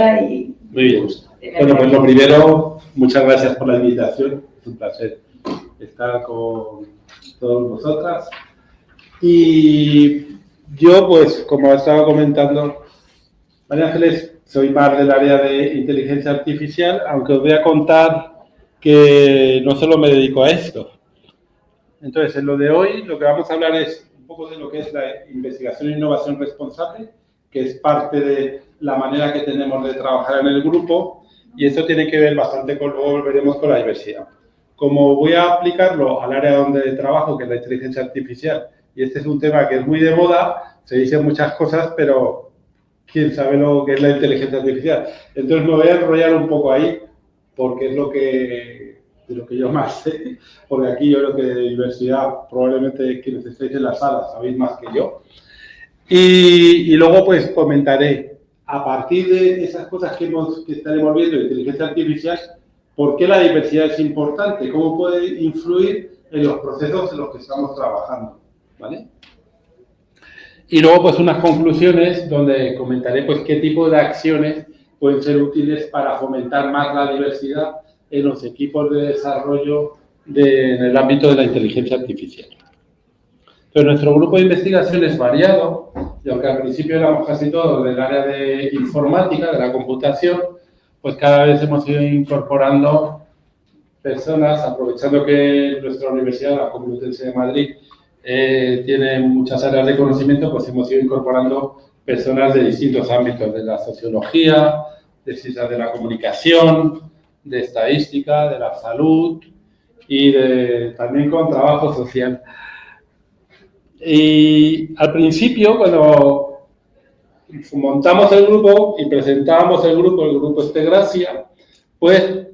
Y muy bien. Bueno, pues lo primero, muchas gracias por la invitación. Es un placer estar con todos vosotras. Y yo, pues, como estaba comentando, María Ángeles, soy más del área de inteligencia artificial, aunque os voy a contar que no solo me dedico a esto. Entonces, en lo de hoy, lo que vamos a hablar es un poco de lo que es la investigación e innovación responsable, que es parte de la manera que tenemos de trabajar en el grupo, y esto tiene que ver bastante con, luego veremos, con la diversidad. Como voy a aplicarlo al área donde trabajo, que es la inteligencia artificial, y este es un tema que es muy de moda, se dicen muchas cosas, pero ¿quién sabe lo que es la inteligencia artificial? Entonces me voy a enrollar un poco ahí, porque es de lo que yo más sé, porque aquí yo creo que de diversidad, probablemente quienes estéis en la sala sabéis más que yo. Y luego pues comentaré, a partir de esas cosas que estaremos viendo de inteligencia artificial, por qué la diversidad es importante, cómo puede influir en los procesos en los que estamos trabajando, ¿vale? Y luego pues unas conclusiones donde comentaré pues qué tipo de acciones pueden ser útiles para fomentar más la diversidad en los equipos de desarrollo en el ámbito de la inteligencia artificial. Entonces, nuestro grupo de investigación es variado, y aunque al principio éramos casi todos del área de informática, de la computación, pues cada vez hemos ido incorporando personas, aprovechando que nuestra universidad, la Complutense de Madrid, tiene muchas áreas de conocimiento, pues hemos ido incorporando personas de distintos ámbitos, de la sociología, de ciencias de la comunicación, de estadística, de la salud y también con trabajo social. Y al principio, cuando montamos el grupo y presentábamos el grupo Estegracia, pues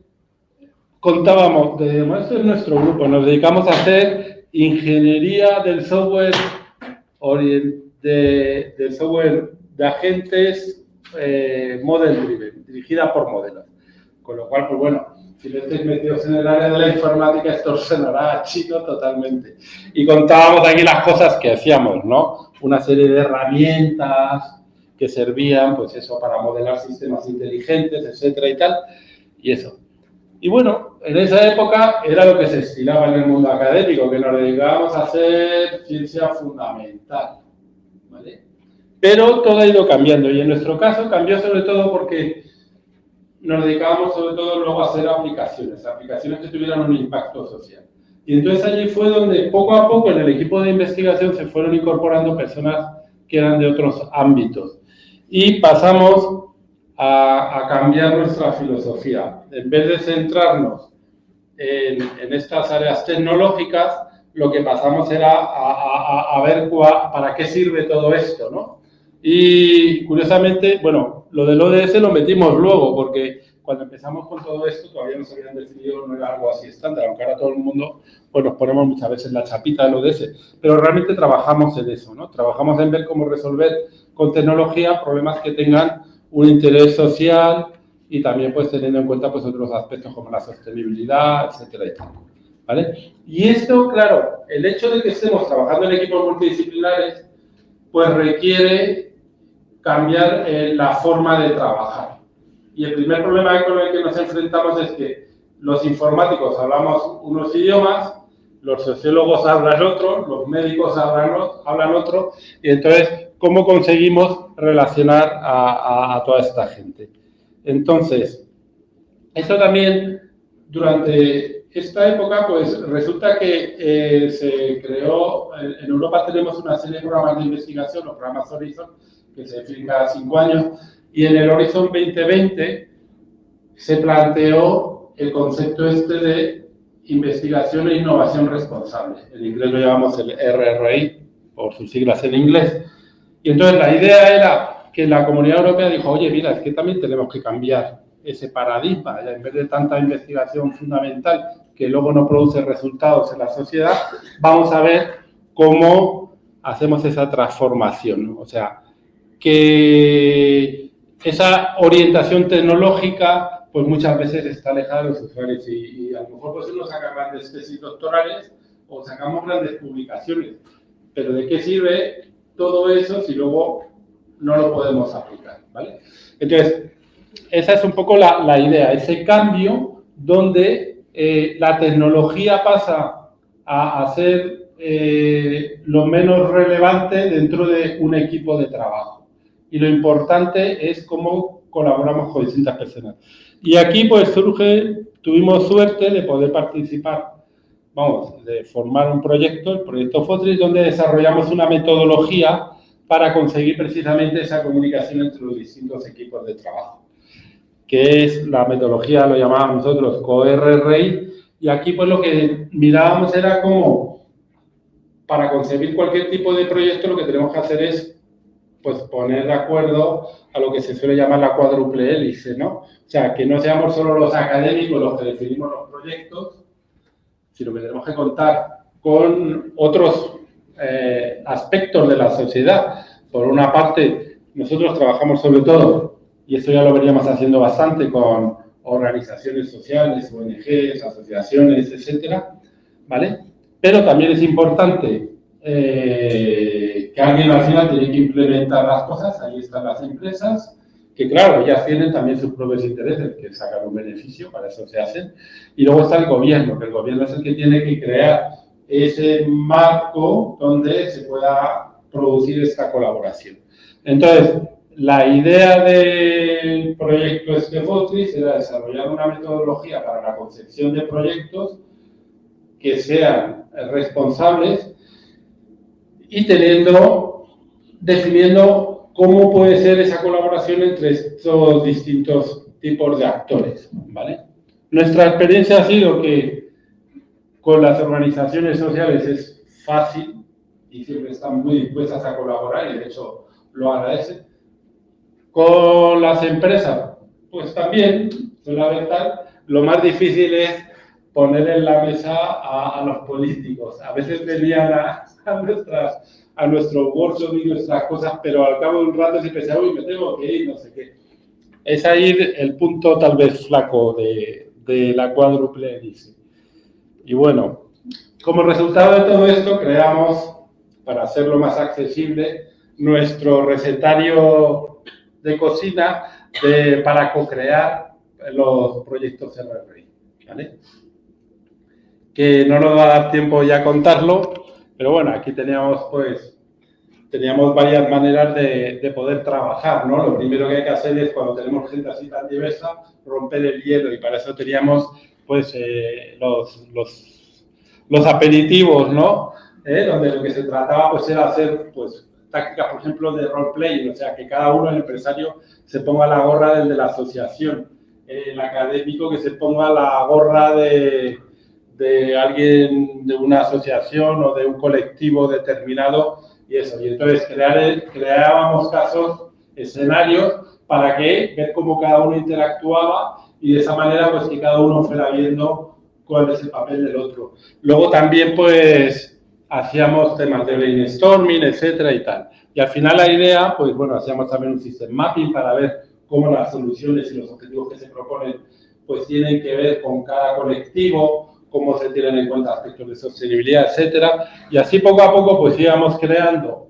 contábamos, esto es nuestro grupo, nos dedicamos a hacer ingeniería del software de agentes model driven, dirigida por modelos. Con lo cual, pues bueno, si no estáis metidos en el área de la informática, esto os sonará chino totalmente. Y contábamos aquí las cosas que hacíamos, ¿no? Una serie de herramientas que servían, pues eso, para modelar sistemas inteligentes, etcétera y tal, y eso. Y bueno, en esa época era lo que se estilaba en el mundo académico, que nos dedicábamos a hacer ciencia fundamental, ¿vale? Pero todo ha ido cambiando, y en nuestro caso cambió sobre todo porque nos dedicábamos sobre todo luego a hacer aplicaciones que tuvieran un impacto social. Y entonces allí fue donde poco a poco en el equipo de investigación se fueron incorporando personas que eran de otros ámbitos. Y pasamos a cambiar nuestra filosofía. En vez de centrarnos en estas áreas tecnológicas, lo que pasamos era a ver para qué sirve todo esto, ¿no? Y curiosamente, bueno, lo del ODS lo metimos luego, porque cuando empezamos con todo esto todavía no se habían definido, no era algo así estándar, aunque ahora todo el mundo, pues nos ponemos muchas veces la chapita del ODS, pero realmente trabajamos en eso, ¿no? Trabajamos en ver cómo resolver con tecnología problemas que tengan un interés social y también pues teniendo en cuenta pues otros aspectos como la sostenibilidad, etcétera y tal, ¿vale? Y esto, claro, el hecho de que estemos trabajando en equipos multidisciplinares pues requiere cambiar la forma de trabajar. Y el primer problema con el que nos enfrentamos es que los informáticos hablamos unos idiomas, los sociólogos hablan otro, los médicos hablan otro, y entonces, ¿cómo conseguimos relacionar a toda esta gente? Entonces, esto también, durante esta época, pues resulta que se creó, en Europa tenemos una serie de programas de investigación, los programas Horizon, que se definen cada 5 años, y en el Horizon 2020 se planteó el concepto este de investigación e innovación responsable. En inglés lo llamamos el RRI, por sus siglas en inglés. Y entonces la idea era que la Comunidad Europea dijo, oye, mira, es que también tenemos que cambiar ese paradigma, en vez de tanta investigación fundamental que luego no produce resultados en la sociedad, vamos a ver cómo hacemos esa transformación, ¿no? O sea, que esa orientación tecnológica pues muchas veces está alejada de los usuarios y a lo mejor pues uno saca grandes tesis doctorales o sacamos grandes publicaciones, pero ¿de qué sirve todo eso si luego no lo podemos aplicar, ¿vale? Entonces, esa es un poco la idea, ese cambio donde la tecnología pasa a ser lo menos relevante dentro de un equipo de trabajo. Y lo importante es cómo colaboramos con distintas personas. Y aquí pues tuvimos suerte de poder participar, de formar un proyecto, el proyecto Fotris, donde desarrollamos una metodología para conseguir precisamente esa comunicación entre los distintos equipos de trabajo, que es la metodología, lo llamábamos nosotros CORRI, y aquí pues lo que mirábamos era como para concebir cualquier tipo de proyecto lo que tenemos que hacer es pues poner de acuerdo a lo que se suele llamar la cuádruple hélice, ¿no? O sea, que no seamos solo los académicos los que definimos los proyectos, sino que tenemos que contar con otros aspectos de la sociedad. Por una parte, nosotros trabajamos sobre todo, y esto ya lo veníamos haciendo bastante, con organizaciones sociales, ONGs, asociaciones, etcétera, ¿vale? Pero también es importante que alguien al final tiene que implementar las cosas, ahí están las empresas, que claro, ellas tienen también sus propios intereses, que sacan un beneficio, para eso se hacen, y luego está el gobierno, que el gobierno es el que tiene que crear ese marco donde se pueda producir esta colaboración. Entonces, la idea del proyecto Fotris era desarrollar una metodología para la concepción de proyectos que sean responsables y definiendo cómo puede ser esa colaboración entre estos distintos tipos de actores, ¿vale? Nuestra experiencia ha sido que con las organizaciones sociales es fácil y siempre están muy dispuestas a colaborar y de hecho lo agradecen. Con las empresas, pues también suele haber tal. Lo más difícil es poner en la mesa a los políticos. A veces venían a nuestro workshop y nuestras cosas, pero al cabo de un rato se pensaba, uy, me tengo que ir, no sé qué. Es ahí el punto tal vez flaco de la cuádruple hélice. Y bueno, como resultado de todo esto, creamos, para hacerlo más accesible, nuestro recetario de cocina para co-crear los proyectos RRI, ¿vale? Que no nos va a dar tiempo ya a contarlo, pero bueno, aquí teníamos varias maneras de poder trabajar, ¿no? Lo primero que hay que hacer es, cuando tenemos gente así tan diversa, romper el hielo, y para eso teníamos, pues, los aperitivos, ¿no? Donde lo que se trataba, pues, era hacer, pues, tácticas, por ejemplo, de roleplay, o sea, que cada uno, el empresario, se ponga la gorra del de la asociación, el académico que se ponga la gorra de alguien de una asociación o de un colectivo determinado, y eso. Y entonces creábamos escenarios para ver cómo cada uno interactuaba, y de esa manera pues que cada uno fuera viendo cuál es el papel del otro. Luego también pues hacíamos temas de brainstorming, etcétera y tal. Y al final la idea, pues bueno, hacíamos también un system mapping para ver cómo las soluciones y los objetivos que se proponen pues tienen que ver con cada colectivo, cómo se tienen en cuenta aspectos de sostenibilidad, etcétera. Y así poco a poco pues íbamos creando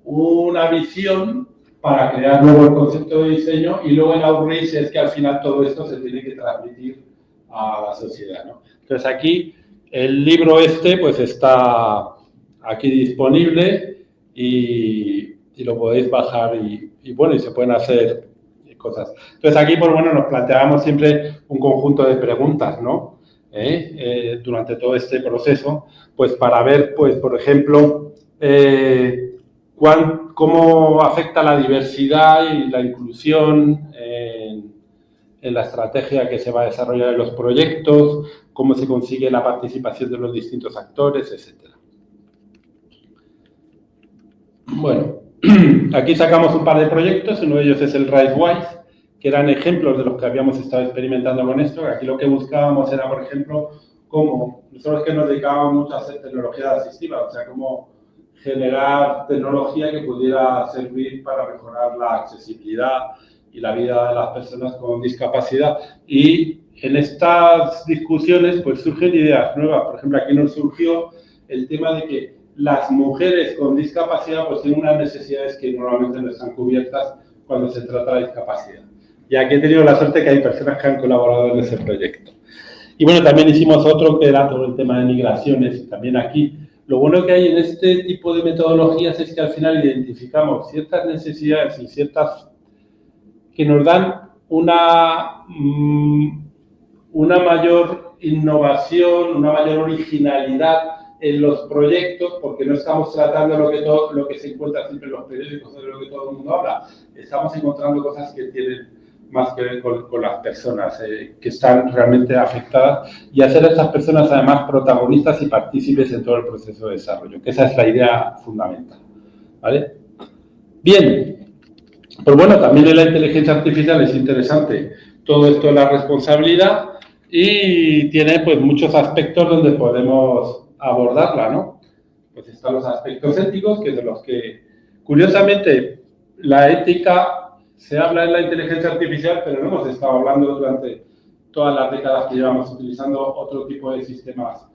una visión para crear luego el concepto de diseño, y luego el outreach es que al final todo esto se tiene que transmitir a la sociedad, ¿no? Entonces aquí el libro pues está aquí disponible y lo podéis bajar y bueno, y se pueden hacer cosas. Entonces aquí pues bueno, nos planteábamos siempre un conjunto de preguntas, ¿no? Durante todo este proceso, pues para ver, pues por ejemplo, cómo afecta la diversidad y la inclusión en la estrategia que se va a desarrollar en los proyectos, cómo se consigue la participación de los distintos actores, etc. Bueno, aquí sacamos un par de proyectos, uno de ellos es el RiseWise, que eran ejemplos de los que habíamos estado experimentando con esto. Aquí lo que buscábamos era, por ejemplo, cómo nosotros que nos dedicábamos mucho a hacer tecnología asistiva, o sea, cómo generar tecnología que pudiera servir para mejorar la accesibilidad y la vida de las personas con discapacidad. Y en estas discusiones pues surgen ideas nuevas. Por ejemplo, aquí nos surgió el tema de que las mujeres con discapacidad pues tienen unas necesidades que normalmente no están cubiertas cuando se trata de discapacidad. Y aquí he tenido la suerte que hay personas que han colaborado en ese proyecto. Y bueno, también hicimos otro que era todo el tema de migraciones, también aquí. Lo bueno que hay en este tipo de metodologías es que al final identificamos ciertas necesidades y ciertas que nos dan una mayor innovación, una mayor originalidad en los proyectos, porque no estamos tratando lo que se encuentra siempre en los periódicos, de lo que todo el mundo habla. Estamos encontrando cosas que tienen más que ver con las personas que están realmente afectadas y hacer a estas personas además protagonistas y partícipes en todo el proceso de desarrollo, que esa es la idea fundamental, ¿vale? Bien, pues bueno, también en la inteligencia artificial es interesante todo esto de la responsabilidad y tiene pues muchos aspectos donde podemos abordarla, ¿no? Pues están los aspectos éticos, que es de los que, curiosamente, la ética se habla en la inteligencia artificial, pero no hemos estado hablando durante todas las décadas que llevamos utilizando otro tipo de sistemas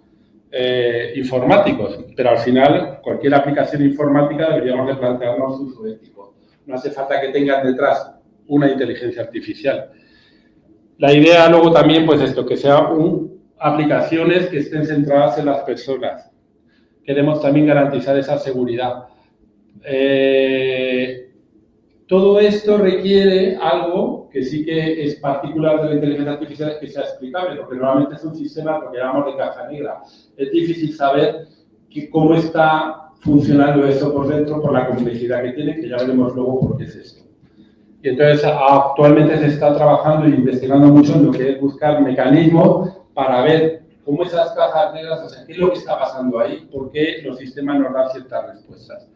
informáticos, pero al final cualquier aplicación informática deberíamos de plantearnos su uso ético. No hace falta que tengan detrás una inteligencia artificial. La idea luego también, pues esto, que sean aplicaciones que estén centradas en las personas. Queremos también garantizar esa seguridad. Todo esto requiere algo que sí que es particular de la inteligencia artificial, es que sea explicable, porque normalmente es un sistema, lo que llamamos de caja negra. Es difícil saber cómo está funcionando eso por dentro, por la complejidad que tiene, que ya veremos luego por qué es esto. Y entonces actualmente se está trabajando e investigando mucho en lo que es buscar mecanismos para ver cómo esas cajas negras, o sea, qué es lo que está pasando ahí, por qué los sistemas nos dan ciertas respuestas.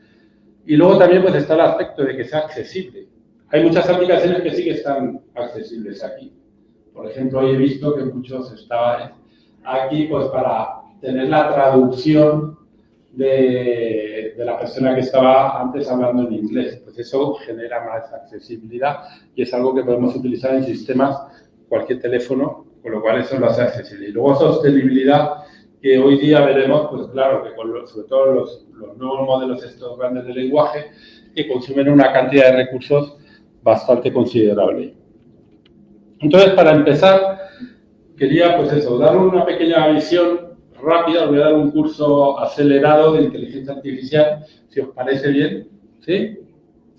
Y luego también pues está el aspecto de que sea accesible. Hay muchas aplicaciones que sí que están accesibles aquí. Por ejemplo, hoy he visto que muchos estaban aquí pues para tener la traducción de la persona que estaba antes hablando en inglés. Pues eso genera más accesibilidad y es algo que podemos utilizar en sistemas, cualquier teléfono, con lo cual eso lo hace accesible. Y luego sostenibilidad, que hoy día veremos, pues claro, que sobre todo los nuevos modelos estos grandes de lenguaje, que consumen una cantidad de recursos bastante considerable. Entonces, para empezar, quería, pues eso, dar una pequeña visión rápida. Os voy a dar un curso acelerado de inteligencia artificial, si os parece bien. ¿Sí?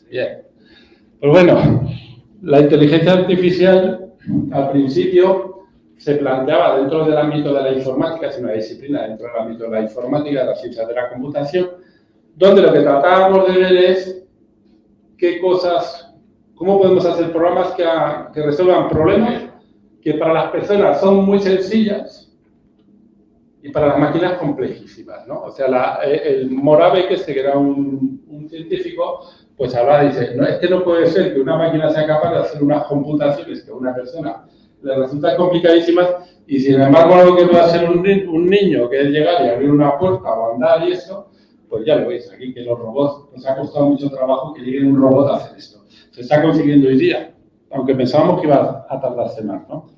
Bien. Pues bueno, la inteligencia artificial, al principio, se planteaba dentro del ámbito de la informática, es una disciplina dentro del ámbito de la informática, de las ciencias de la computación, donde lo que tratábamos de ver es qué cosas, cómo podemos hacer programas que resuelvan problemas que para las personas son muy sencillas y para las máquinas complejísimas, ¿no? O sea, el Moravec, que era un científico, pues ahora dice, no, es que no puede ser que una máquina sea capaz de hacer unas computaciones que a una persona le resultan complicadísimas y sin embargo algo que puede hacer un niño, que es llegar y abrir una puerta o andar y eso, pues ya lo veis aquí, que los robots, nos ha costado mucho trabajo que llegue un robot a hacer esto. Se está consiguiendo hoy día, aunque pensábamos que iba a tardarse más, ¿no?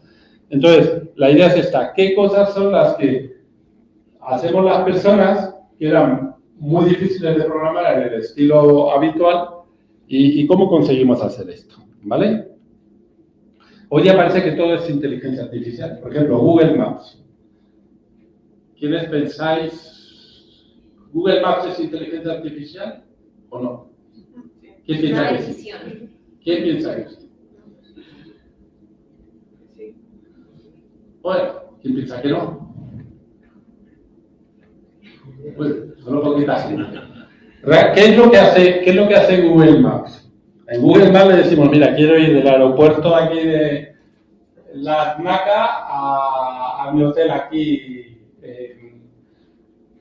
Entonces, la idea es esta, ¿qué cosas son las que hacemos las personas que eran muy difíciles de programar en el estilo habitual y cómo conseguimos hacer esto? ¿Vale? Hoy ya parece que todo es inteligencia artificial. Por ejemplo, Google Maps. ¿Quiénes pensáis? ¿Google Maps es inteligencia artificial o no? ¿Quién piensa que sí? ¿Quién piensa que sí? Bueno, ¿quién piensa que no? Pues solo poquita gente. ¿Qué es lo que hace Google Maps? En Google Maps le decimos, mira, quiero ir del aeropuerto aquí de La Naca a mi hotel aquí. ¿Qué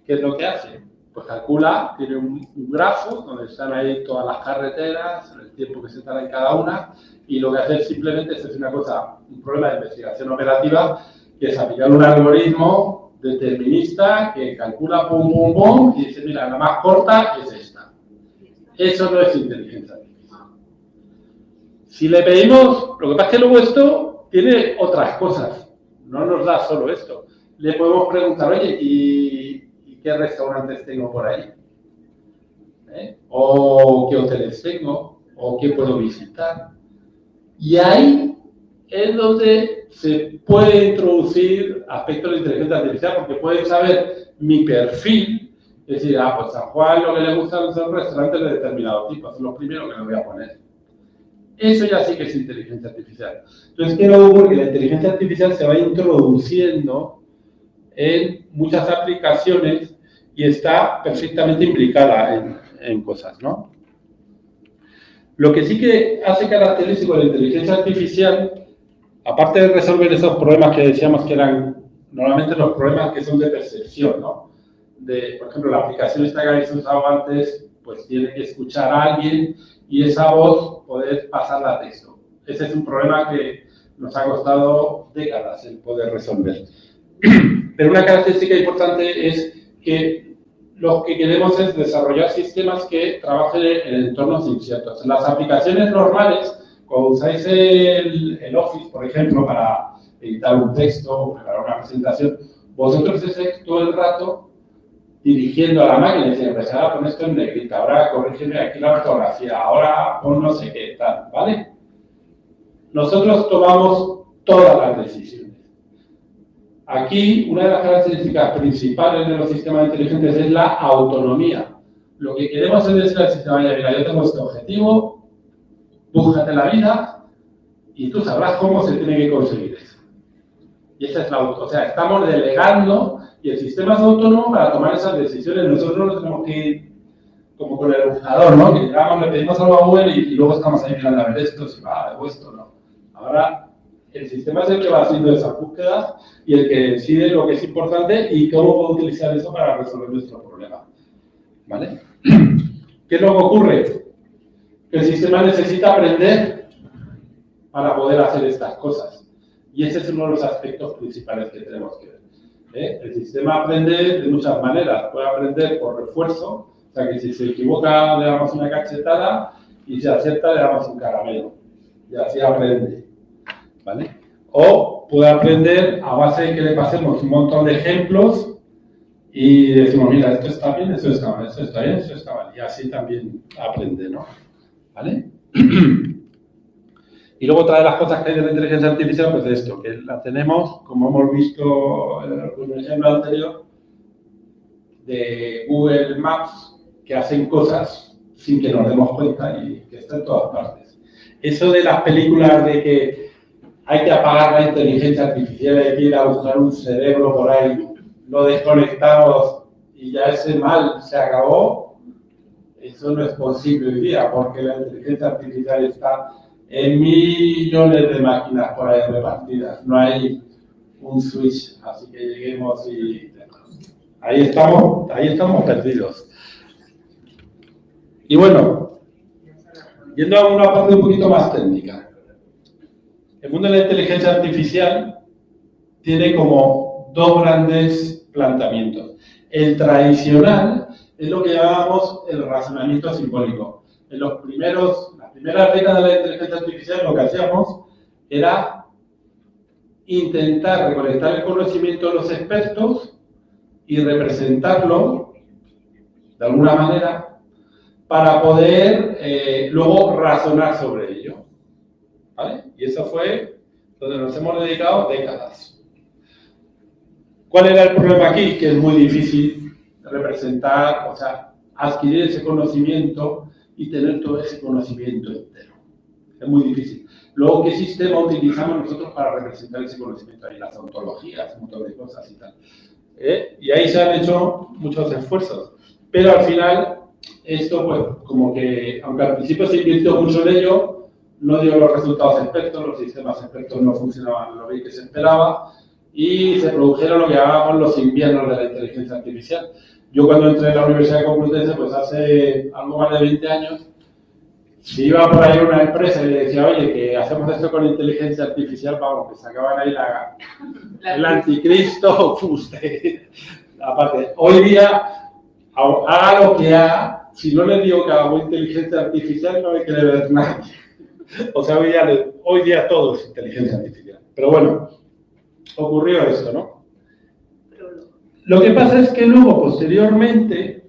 es lo que hace? Pues calcula, tiene un grafo donde están ahí todas las carreteras, el tiempo que se tarda en cada una, y lo que hace simplemente es una cosa, un problema de investigación operativa, que es aplicar un algoritmo determinista que calcula pum, pum, pum, y dice, mira, la más corta es esta. Eso no es inteligencia artificial. Si le pedimos, lo que pasa es que luego esto tiene otras cosas, no nos da solo esto. Le podemos preguntar, oye, ¿y qué restaurantes tengo por ahí? O qué hoteles tengo, o qué puedo visitar. Y ahí es donde se puede introducir aspectos de inteligencia artificial, porque pueden saber mi perfil, es decir, pues a Juan lo que le gustan son restaurantes de determinado tipo, son los primeros que le voy a poner. Eso ya sí que es inteligencia artificial. Entonces, ¿qué no ocurre? Que la inteligencia artificial se va introduciendo en muchas aplicaciones y está perfectamente implicada en cosas, ¿no? Lo que sí que hace característico de la inteligencia artificial, aparte de resolver esos problemas que decíamos que eran normalmente los problemas que son de percepción, ¿no? Por ejemplo, la aplicación esta que habéis usado antes, pues tiene que escuchar a alguien y esa voz poder pasarla a texto. Ese es un problema que nos ha costado décadas el poder resolver. Pero una característica importante es que lo que queremos es desarrollar sistemas que trabajen en entornos inciertos. En las aplicaciones normales, cuando usáis el Office, por ejemplo, para editar un texto o preparar una presentación, vosotros estáis todo el rato dirigiendo a la máquina y diciendo, pues ahora pon esto en negrita, ahora corrígeme aquí la ortografía, ahora pon no sé qué, tal, ¿vale? Nosotros tomamos todas las decisiones. Aquí, una de las características principales de los sistemas inteligentes es la autonomía. Lo que queremos es decir al sistema, mira, yo tengo este objetivo, búscate la vida y tú sabrás cómo se tiene que conseguir eso. Y esa es la autonomía. O sea, estamos delegando y el sistema es autónomo para tomar esas decisiones. Nosotros no tenemos que ir como con el buscador, ¿no? Que llegamos, le pedimos algo a Google y luego estamos ahí mirando a ver esto, si va o esto, no. Ahora, el sistema es el que va haciendo esas búsquedas y el que decide lo que es importante y cómo puedo utilizar eso para resolver nuestro problema. ¿Vale? ¿Qué es lo que ocurre? Que el sistema necesita aprender para poder hacer estas cosas. Y ese es uno de los aspectos principales que tenemos que ver. El sistema aprende de muchas maneras. Puede aprender por refuerzo, o sea que si se equivoca le damos una cachetada y si acierta le damos un caramelo. Y así aprende. ¿Vale? O puede aprender a base de que le pasemos un montón de ejemplos y decimos, mira, esto está bien, esto está mal, esto está bien, esto está mal. Y así también aprende, ¿no? ¿Vale? Y luego otra de las cosas que hay de la inteligencia artificial, pues es esto, que la tenemos, como hemos visto en el ejemplo anterior, de Google Maps, que hacen cosas sin que nos demos cuenta y que está en todas partes. Eso de las películas de que hay que apagar la inteligencia artificial, hay que ir a buscar un cerebro por ahí, lo desconectamos y ya ese mal se acabó, eso no es posible hoy día, porque la inteligencia artificial está en millones de máquinas por ahí repartidas, no hay un switch, así que lleguemos y ahí estamos perdidos. Y bueno, yendo a una parte un poquito más técnica. El mundo de la inteligencia artificial tiene como dos grandes planteamientos. El tradicional es lo que llamamos el razonamiento simbólico. En las primeras décadas de la inteligencia artificial lo que hacíamos era intentar recolectar el conocimiento de los expertos y representarlo de alguna manera para poder luego razonar sobre ello. ¿Vale? Y eso fue donde nos hemos dedicado décadas. ¿Cuál era el problema aquí? Que es muy difícil representar, o sea, adquirir ese conocimiento y tener todo ese conocimiento entero. Es muy difícil. Luego, ¿qué sistema utilizamos nosotros para representar ese conocimiento? Hay las ontologías, un montón de cosas y tal. Y ahí se han hecho muchos esfuerzos. Pero al final, esto, pues, como que, aunque al principio se invirtió mucho en ello, no dio los resultados expertos, los sistemas expertos no funcionaban lo bien que se esperaba y se produjeron lo que llamábamos los inviernos de la inteligencia artificial. Yo cuando entré en la Universidad Complutense, pues hace algo más de 20 años, si iba por ahí una empresa y le decía, oye, que hacemos esto con inteligencia artificial, vamos, que sacaban ahí el anticristo, usted. Aparte, hoy día, haga lo que haga, si no le digo que hago inteligencia artificial, no me quiere ver nadie. O sea, hoy día todo es inteligencia artificial. Pero bueno, ocurrió esto, ¿no? Lo que pasa es que luego, posteriormente,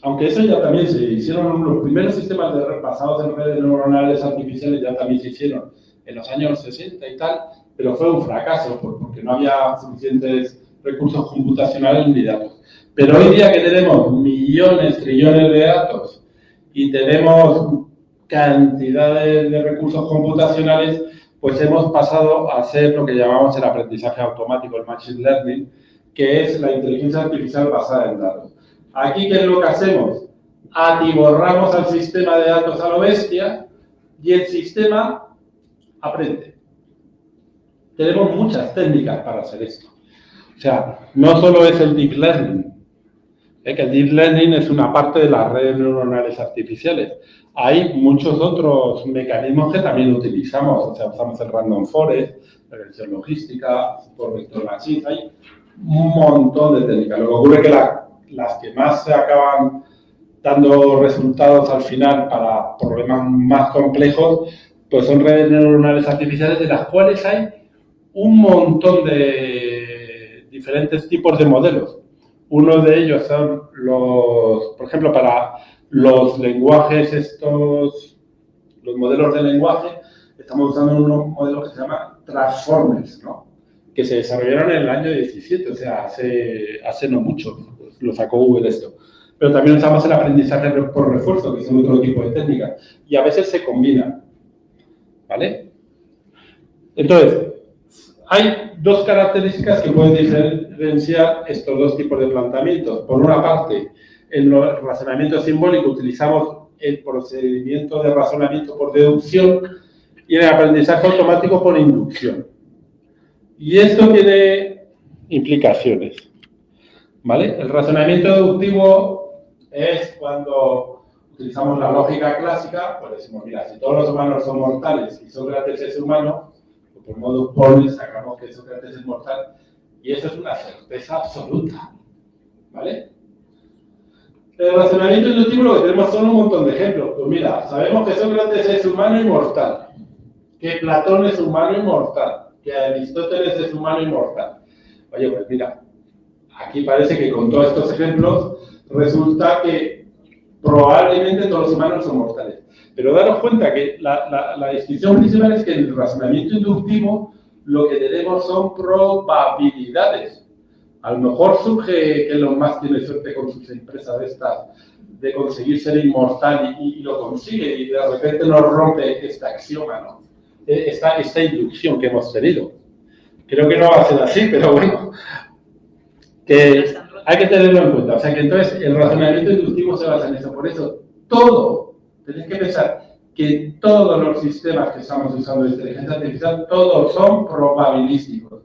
aunque eso ya también se hicieron, los primeros sistemas basados en redes neuronales artificiales ya también se hicieron en los años 60 y tal, pero fue un fracaso porque no había suficientes recursos computacionales ni datos. Pero hoy día que tenemos millones, trillones de datos y tenemos cantidades de recursos computacionales, pues hemos pasado a hacer lo que llamamos el aprendizaje automático, el machine learning, que es la inteligencia artificial basada en datos. Aquí, ¿qué es lo que hacemos? Atiborramos al sistema de datos a lo bestia y el sistema aprende. Tenemos muchas técnicas para hacer esto. O sea, no solo es el deep learning, que el deep learning es una parte de las redes neuronales artificiales. Hay muchos otros mecanismos que también utilizamos. O sea, usamos el random forest, la regresión logística, por vector machine, hay un montón de técnicas. Lo que ocurre es que las que más se acaban dando resultados al final para problemas más complejos, pues son redes neuronales artificiales de las cuales hay un montón de diferentes tipos de modelos. Uno de ellos son los, por ejemplo, para los lenguajes los modelos de lenguaje, estamos usando unos modelos que se llaman Transformers, ¿no? Que se desarrollaron en el año 17, o sea, hace no mucho, lo sacó Google esto. Pero también usamos el aprendizaje por refuerzo, que es otro tipo de técnica, y a veces se combinan, ¿vale? Entonces, hay dos características que pueden diferenciar estos dos tipos de planteamientos. Por una parte, en el razonamiento simbólico utilizamos el procedimiento de razonamiento por deducción y en el aprendizaje automático por inducción. Y esto tiene implicaciones, ¿vale? El razonamiento deductivo es cuando utilizamos la lógica clásica, pues decimos, mira, si todos los humanos son mortales y Sócrates es humano, pues por modo poli sacamos que Sócrates es mortal, y eso es una certeza absoluta, ¿vale? El razonamiento inductivo lo que tenemos son un montón de ejemplos. Pues mira, sabemos que Sócrates es humano y mortal, que Platón es humano y mortal, que Aristóteles es humano y mortal. Oye, pues mira, aquí parece que con todos estos ejemplos resulta que probablemente todos los humanos son mortales. Pero daros cuenta que la distinción principal es que en el razonamiento inductivo lo que tenemos son probabilidades. A lo mejor surge que Elon Musk tiene suerte con sus empresas de conseguir ser inmortal y lo consigue y de repente nos rompe este axioma, ¿no? Esta inducción que hemos tenido. Creo que no va a ser así, pero bueno, que hay que tenerlo en cuenta. O sea que entonces el razonamiento inductivo se basa en eso. Por eso, tenéis que pensar que todos los sistemas que estamos usando de inteligencia artificial, todos son probabilísticos.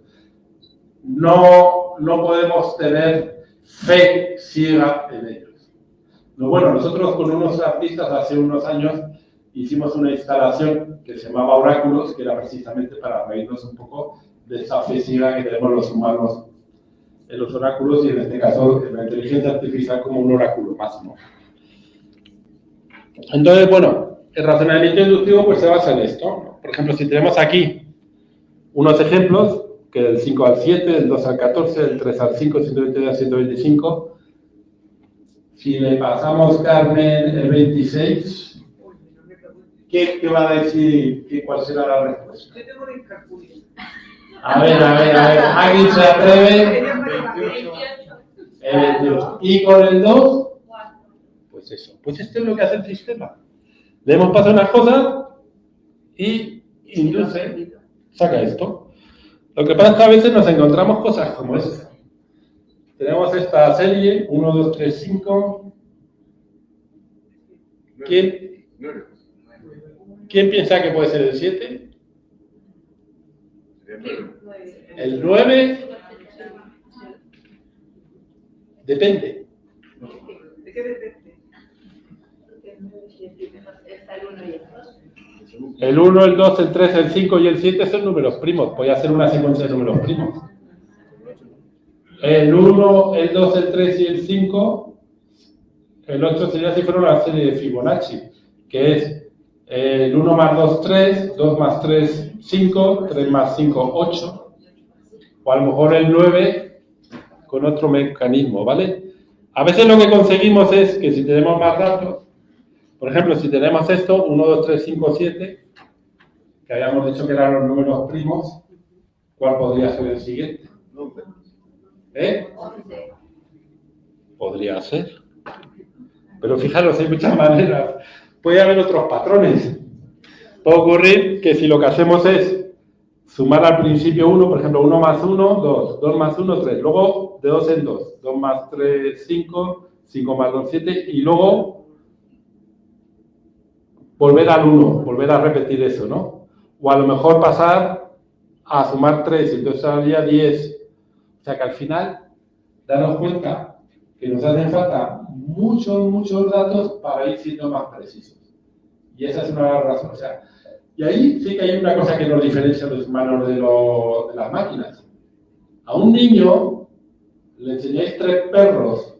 No podemos tener fe ciega en ellos. Bueno, nosotros con unos artistas hace unos años hicimos una instalación que se llamaba Oráculos, que era precisamente para reírnos un poco de esa fe ciega que tenemos los humanos en los oráculos y en este caso en la inteligencia artificial como un oráculo más, ¿no? Entonces, bueno, el razonamiento inductivo pues se basa en esto, ¿no? Por ejemplo, si tenemos aquí unos ejemplos, que del 5 al 7, del 2 al 14, del 3 al 5, 122 al 125, si le pasamos, Carmen, el 26, ¿qué va a decir? ¿Cuál será la respuesta? Yo tengo discalculia. A ver, ¿alguien se atreve? 28. ¿Y con el 2? Pues eso. Pues esto es lo que hace el sistema. Le hemos pasado unas cosas y induce, saca esto. Lo que pasa es que a veces nos encontramos cosas como esta. Tenemos esta serie, 1, 2, 3, 5. ¿Quién piensa que puede ser el 7? El 9 depende. ¿De qué depende? El 1, el 2, el 3, el 5 y el 7 son números primos. Voy a hacer una secuencia de números primos. El 1, el 2, el 3 y el 5, el 8 sería si fuera una serie de Fibonacci, que es el 1 más 2, 3, 2 más 3, 5, 3 más 5, 8, o a lo mejor el 9 con otro mecanismo, ¿vale? A veces lo que conseguimos es que si tenemos más datos, por ejemplo, si tenemos esto, 1, 2, 3, 5, 7, que habíamos dicho que eran los números primos, ¿cuál podría ser el siguiente? ¿Eh? Podría ser. Pero fijaros, hay muchas maneras. Puede haber otros patrones. Puede ocurrir que si lo que hacemos es sumar al principio 1, por ejemplo, 1 más 1, 2, 2 más 1, 3. Luego, de 2 en 2. 2 más 3, 5, 5 más 2, 7. Y luego, volver al 1, volver a repetir eso, ¿no? O a lo mejor pasar a sumar 3, y entonces habría 10. O sea que al final, daros cuenta que nos hacen falta muchos datos para ir siendo más precisos. Y esa es una de las razones. O sea, y ahí sí que hay una cosa que nos diferencia a los humanos de las máquinas. A un niño le enseñáis 3 perros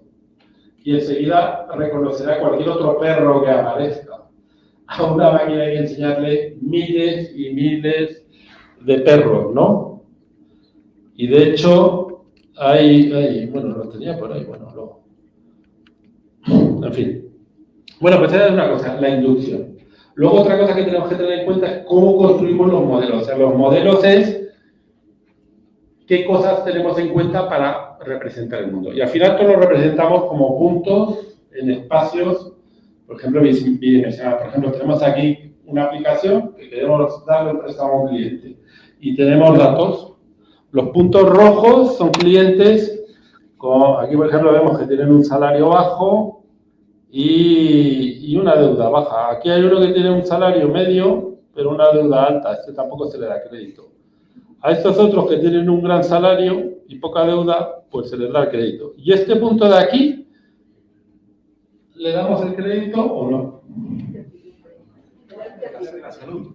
y enseguida reconocerá cualquier otro perro que aparezca. A una máquina hay que enseñarle miles y miles de perros, ¿no? Y de hecho, bueno, lo tenía por ahí, bueno, luego. En fin. Bueno, pues esa es una cosa, la inducción. Luego otra cosa que tenemos que tener en cuenta es cómo construimos los modelos. O sea, los modelos es qué cosas tenemos en cuenta para representar el mundo. Y al final todos lo representamos como puntos en espacios, por ejemplo, bidimensionales. Por ejemplo, tenemos aquí una aplicación que queremos darle un préstamo a un cliente. Y tenemos datos. Los puntos rojos son clientes. Aquí, por ejemplo, vemos que tienen un salario bajo y una deuda baja. Aquí hay uno que tiene un salario medio, pero una deuda alta. Este tampoco se le da crédito. A estos otros que tienen un gran salario y poca deuda, pues se les da el crédito. Y este punto de aquí, ¿le damos el crédito o no? La salud.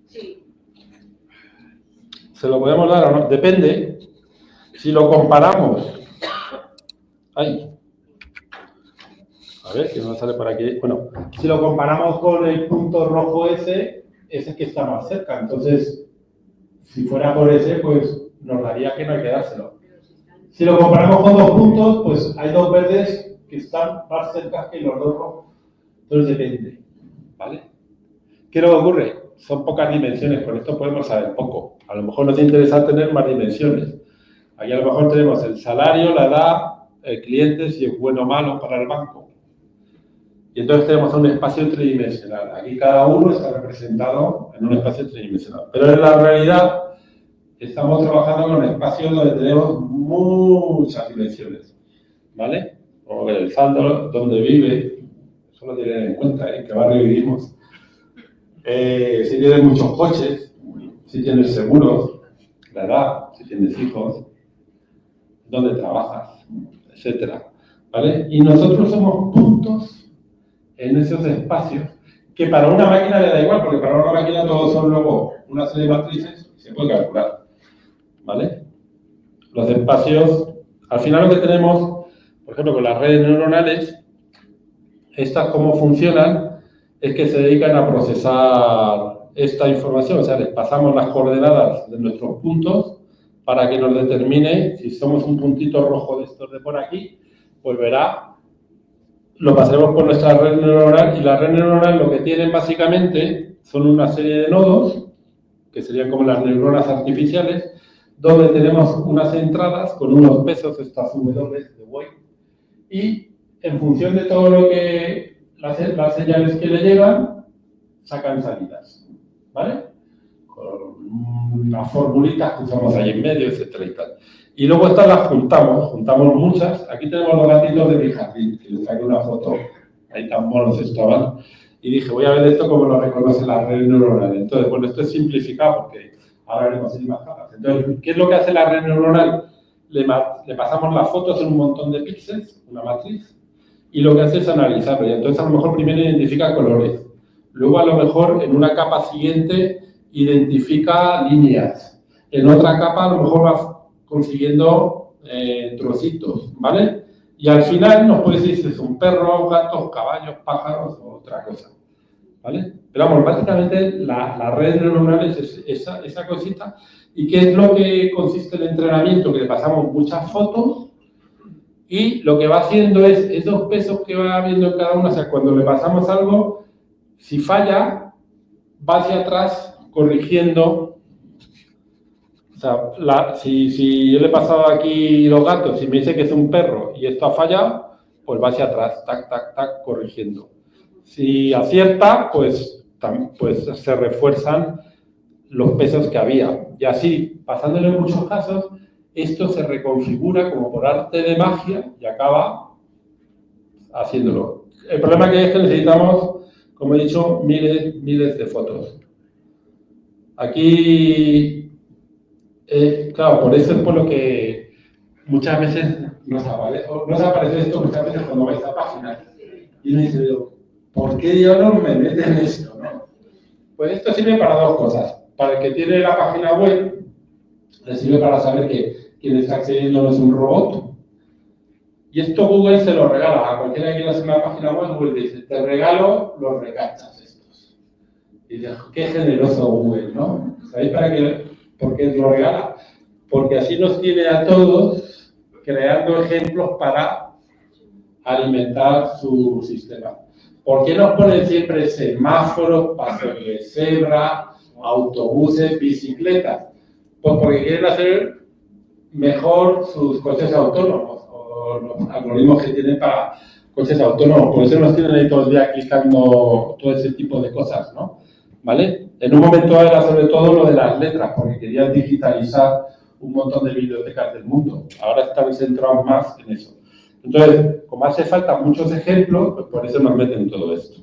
Sí. ¿Se lo podemos dar o no? Depende. Si lo comparamos... ¡Ay! A ver, que no sale por aquí. Bueno, si lo comparamos con el punto rojo ese, es el que está más cerca. Entonces, si fuera por ese, pues nos daría que no hay que dárselo. Si lo comparamos con 2 puntos, pues hay 2 verdes que están más cerca que los 2 rojos. Entonces depende, ¿vale? ¿Qué es lo que ocurre? Son pocas dimensiones, con esto podemos saber poco. A lo mejor nos interesa tener más dimensiones. Aquí a lo mejor tenemos el salario, la edad, el cliente, si es bueno o malo para el banco. Y entonces tenemos un espacio tridimensional. Aquí cada uno está representado en un espacio tridimensional. Pero en la realidad estamos trabajando con espacios donde tenemos muchas dimensiones, ¿vale? Como el saldo, donde vive, eso lo tienen en cuenta, ¿en qué barrio vivimos? Si tienes muchos coches, si tienes seguros, la edad, si tienes hijos, dónde trabajas, etcétera, ¿vale? Y nosotros somos puntos en esos espacios que para una máquina le da igual, porque para una máquina todos son luego una serie de matrices y se puede calcular, ¿vale? Los espacios, al final lo que tenemos, por ejemplo, con las redes neuronales, estas cómo funcionan es que se dedican a procesar esta información, o sea, les pasamos las coordenadas de nuestros puntos para que nos determine si somos un puntito rojo de estos de por aquí, pues verá, lo pasaremos por nuestra red neuronal y la red neuronal lo que tienen básicamente son una serie de nodos, que serían como las neuronas artificiales, donde tenemos unas entradas con unos pesos, estas W de Weight, y en función de todo lo que las señales que le llegan, sacan salidas, ¿vale? Con unas formulitas que usamos ahí en medio, etcétera y tal. Y luego estas las juntamos muchas. Aquí tenemos los gatitos de mi jardín, que les saqué una foto, ahí tan monos estaban. Y dije, voy a ver esto cómo lo reconoce la red neuronal. Entonces, bueno, esto es simplificado porque ahora veremos en más capas. Entonces, ¿qué es lo que hace la red neuronal? Le pasamos las fotos en un montón de píxeles, una matriz, y lo que hace es analizarlo. Y entonces, a lo mejor primero identifica colores. Luego, a lo mejor, en una capa siguiente, identifica líneas. En otra capa, a lo mejor va consiguiendo trocitos, ¿vale? Y al final nos puede decir si es un perro, gatos, caballos, pájaros o otra cosa, ¿vale? Pero vamos, básicamente la red neuronal es esa cosita. ¿Y qué es lo que consiste el entrenamiento? Que le pasamos muchas fotos y lo que va haciendo es esos pesos que va viendo en cada una, o sea, cuando le pasamos algo, si falla, va hacia atrás corrigiendo. O sea, si yo le he pasado aquí los gatos y me dice que es un perro y esto ha fallado, pues va hacia atrás, tac, tac, tac, corrigiendo. Si acierta, pues se refuerzan los pesos que había. Y así, pasándole en muchos casos, esto se reconfigura como por arte de magia y acaba haciéndolo. El problema que es que necesitamos, como he dicho, miles de fotos. Aquí, claro, por eso es por lo que muchas veces nos aparece esto muchas veces cuando vais a páginas. Y uno dice, ¿por qué diablos me meten esto? ¿No? Pues esto sirve para dos cosas. Para el que tiene la página web, le sirve para saber que quien está accediendo no es un robot. Y esto Google se lo regala. A cualquiera que quiera hacer una página web, Google dice, te regalo los recachas estos. Y dices, qué generoso Google, ¿no? ¿Sabéis por qué lo regala? Porque así nos tiene a todos creando ejemplos para alimentar su sistema. ¿Por qué nos ponen siempre semáforos, pasos de cebra, autobuses, bicicletas? Pues porque quieren hacer mejor sus coches autónomos o los algoritmos que tienen para coches autónomos. Por eso nos tienen ahí todo el día clicando todo ese tipo de cosas, ¿no? ¿Vale? En un momento era sobre todo lo de las letras, porque querían digitalizar un montón de bibliotecas del mundo. Ahora están centrados más en eso. Entonces, como hace falta muchos ejemplos, pues por eso nos meten todo esto.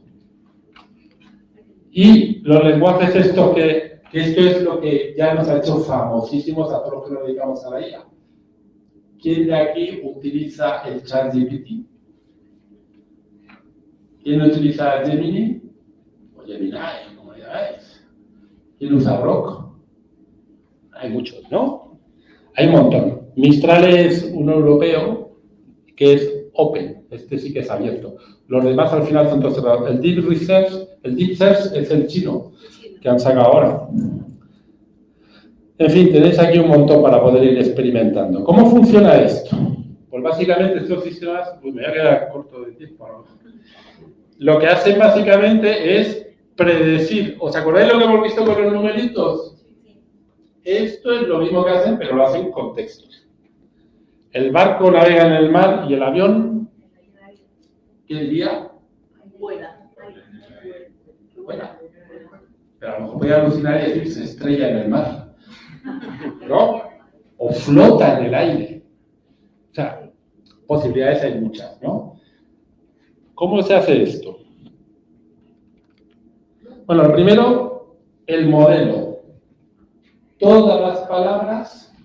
Y los lenguajes estos que esto es lo que ya nos ha hecho famosísimos a todos los que nos dedicamos a la IA. ¿Quién de aquí utiliza el ChatGPT? ¿Quién utiliza Gemini? O Gemini, como digáis. ¿Quién usa Grok? Hay muchos, ¿no? Hay un montón. Mistral es uno europeo que es open, este sí que es abierto. Los demás al final son todos cerrados. El Deep Search es el chino que han sacado ahora. En fin, tenéis aquí un montón para poder ir experimentando. ¿Cómo funciona esto? Pues básicamente estos sistemas, me voy a quedar corto de tiempo. Lo que hacen básicamente es predecir. ¿Os acordáis lo que hemos visto con los numeritos? Esto es lo mismo que hacen, pero lo hacen con textos. El barco navega en el mar y el avión, ¿qué diría? Vuela. Pero a lo mejor voy a alucinar y decir, se estrella en el mar, ¿no? O flota en el aire. O sea, posibilidades hay muchas, ¿no? ¿Cómo se hace esto? Bueno, lo primero, el modelo. Todas las palabras,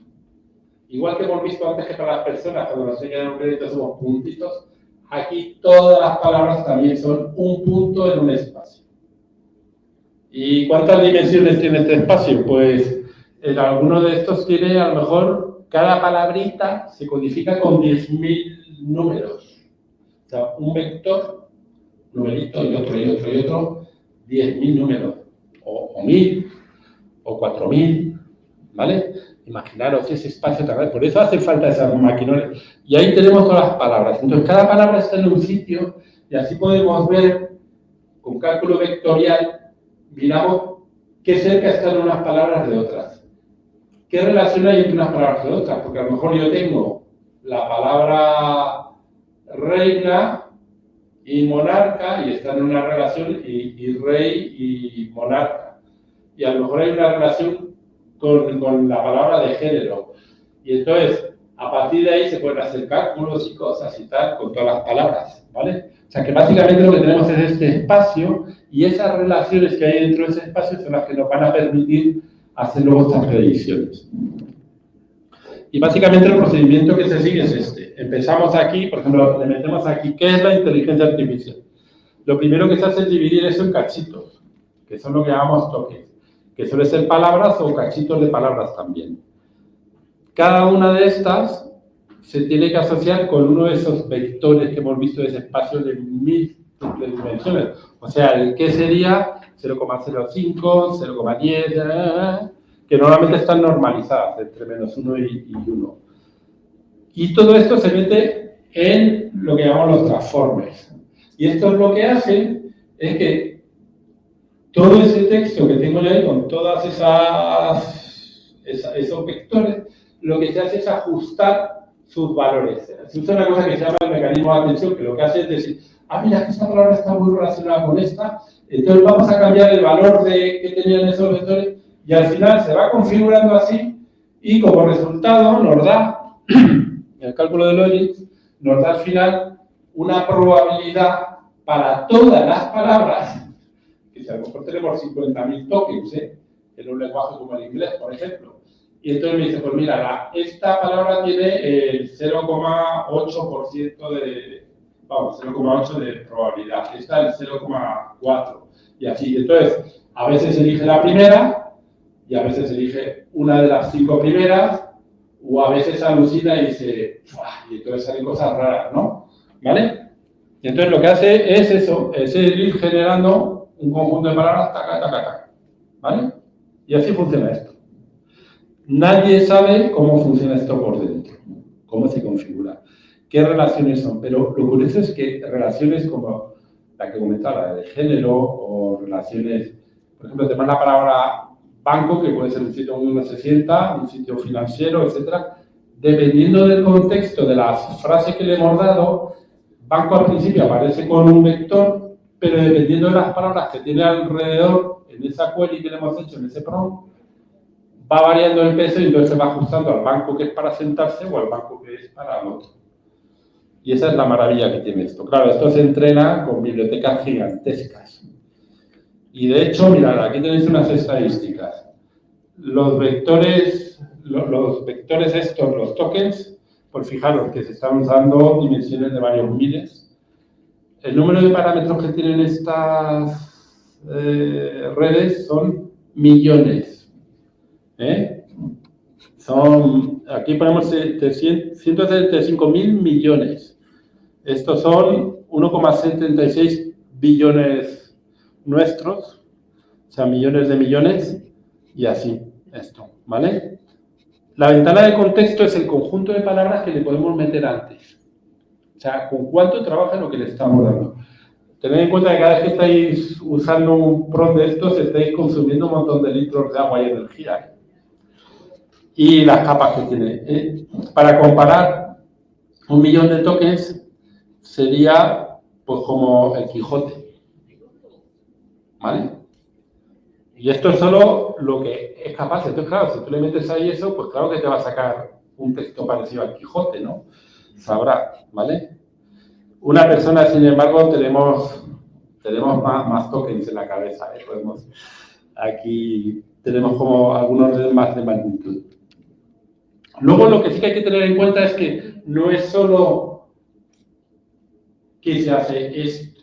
igual que hemos visto antes que para las personas, cuando nos enseñan un crédito somos puntitos, aquí todas las palabras también son un punto en un espacio. ¿Y cuántas dimensiones tiene este espacio? Pues en alguno de estos tiene, a lo mejor, cada palabrita se codifica con 10.000 números. O sea, un vector, numerito y otro y otro y otro, 10.000 números. O 1.000, o 4.000, ¿vale? Imaginaros ese espacio tan grande. Por eso hace falta esas maquinones. Y ahí tenemos todas las palabras. Entonces, cada palabra está en un sitio y así podemos ver, con cálculo vectorial, miramos qué cerca están unas palabras de otras. ¿Qué relación hay entre unas palabras de otras? Porque a lo mejor yo tengo la palabra reina y monarca y están en una relación y rey y monarca. Y a lo mejor hay una relación con la palabra de género. Y entonces, a partir de ahí se pueden hacer cálculos y cosas y tal con todas las palabras, ¿vale? O sea que básicamente lo que tenemos es este espacio y esas relaciones que hay dentro de ese espacio son las que nos van a permitir hacer luego estas predicciones. Y básicamente el procedimiento que se sigue es este. Empezamos aquí, por ejemplo, le metemos aquí, ¿qué es la inteligencia artificial? Lo primero que se hace es dividir eso en cachitos, que son lo que llamamos tokens, que suelen ser palabras o cachitos de palabras también. Cada una de estas se tiene que asociar con uno de esos vectores que hemos visto de ese espacio de múltiples dimensiones. O sea, el que sería 0,05, 0,10, que normalmente están normalizadas entre -1 y 1. Y todo esto se mete en lo que llamamos los transformers. Y esto lo que hace es que todo ese texto que tengo yo ahí con todas esos vectores, lo que se hace es ajustar sus valores. Se usa una cosa que se llama el mecanismo de atención, que lo que hace es decir, mira, esta palabra está muy relacionada con esta, entonces vamos a cambiar el valor que tenían esos vectores y al final se va configurando así y como resultado nos da, el cálculo de Logix, nos da al final una probabilidad para todas las palabras, que si a lo mejor tenemos 50.000 tokens, en un lenguaje como el inglés, por ejemplo. Y entonces me dice, pues mira, esta palabra tiene el 0,8% de, 0,8 de probabilidad. Esta el 0,4 y así. Entonces, a veces elige la primera y a veces elige una de las 5 primeras o a veces alucina y dice, y entonces salen cosas raras, ¿no? ¿Vale? Y entonces lo que hace es eso, es ir generando un conjunto de palabras, taca, taca, taca. ¿Vale? Y así funciona esto. Nadie sabe cómo funciona esto por dentro, cómo se configura, qué relaciones son, pero lo curioso es que relaciones como la que comentaba, la de género, o relaciones, por ejemplo, tenemos la palabra banco, que puede ser un sitio donde uno se sienta, un sitio financiero, etcétera. Dependiendo del contexto de las frases que le hemos dado, banco al principio aparece con un vector, pero dependiendo de las palabras que tiene alrededor, en esa query que le hemos hecho, en ese prompt, va variando el peso y entonces se va ajustando al banco que es para sentarse o al banco que es para el otro. Y esa es la maravilla que tiene esto. Claro, esto se entrena con bibliotecas gigantescas. Y de hecho, mirad, aquí tenéis unas estadísticas. Los vectores estos, los tokens, pues fijaros que se están usando dimensiones de varios miles. El número de parámetros que tienen estas redes son millones. Aquí ponemos 175.000 millones. Estos son 1,76 billones nuestros, o sea, millones de millones, y así, esto, ¿vale? La ventana de contexto es el conjunto de palabras que le podemos meter antes. O sea, con cuánto trabaja lo que le estamos dando. Tened en cuenta que cada vez que estáis usando un prompt de estos, estáis consumiendo un montón de litros de agua y energía. Y las capas que tiene. Para comparar, 1 millón de tokens sería pues como el Quijote. ¿Vale? Y esto es solo lo que es capaz. Entonces, claro, si tú le metes ahí eso, pues claro que te va a sacar un texto parecido al Quijote, ¿no? Sabrá, ¿vale? Una persona, sin embargo, tenemos más tokens en la cabeza, aquí tenemos como algunos de más de magnitud. Luego, lo que sí que hay que tener en cuenta es que no es solo que se hace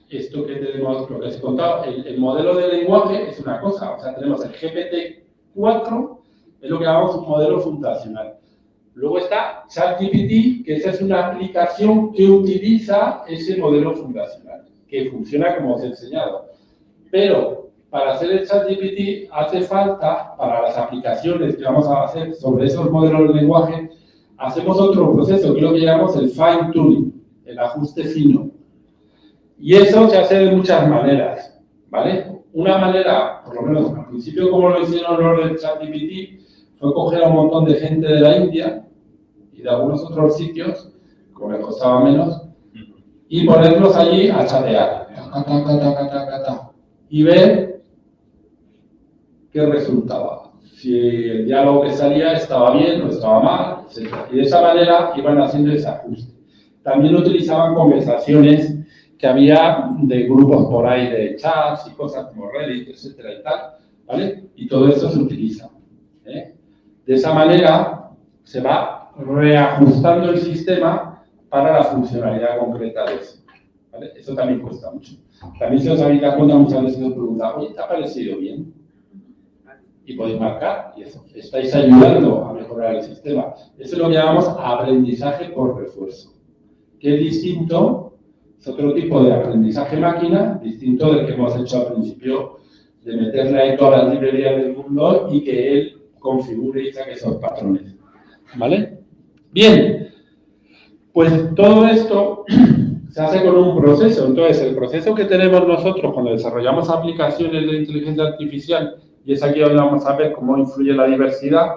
esto que tenemos, lo que os he contado. El modelo de lenguaje es una cosa, o sea, tenemos el GPT-4, es lo que llamamos un modelo fundacional. Luego está ChatGPT, que esa es una aplicación que utiliza ese modelo fundacional, que funciona como os he enseñado. Pero para hacer el ChatGPT hace falta, para las aplicaciones que vamos a hacer sobre esos modelos de lenguaje, hacemos otro proceso, que es lo que llamamos el fine tuning, el ajuste fino. Y eso se hace de muchas maneras, ¿vale? Una manera, por lo menos al principio como lo hicieron los de ChatGPT, fue coger a un montón de gente de la India y de algunos otros sitios, como les costaba menos, y ponerlos allí a chatear. Y ver qué resultaba. Si el diálogo que salía estaba bien o estaba mal, etc. Y de esa manera iban haciendo ese ajuste. También utilizaban conversaciones que había de grupos por ahí de chats y cosas como Reddit, etcétera y tal, ¿vale? Y todo eso se utiliza. De esa manera se va reajustando el sistema para la funcionalidad concreta de eso, ¿vale? Eso también cuesta mucho. También se os habéis dado cuenta muchas veces os preguntan, oye, ¿te ha parecido bien? Y podéis marcar, y eso. Estáis ayudando a mejorar el sistema. Eso es lo que llamamos aprendizaje por refuerzo, que es distinto, es otro tipo de aprendizaje máquina, distinto del que hemos hecho al principio, de meterle ahí todas las librerías del mundo y que él configure y saque esos patrones. ¿Vale? Bien, pues todo esto se hace con un proceso. Entonces, el proceso que tenemos nosotros cuando desarrollamos aplicaciones de inteligencia artificial, y es aquí donde vamos a ver cómo influye la diversidad,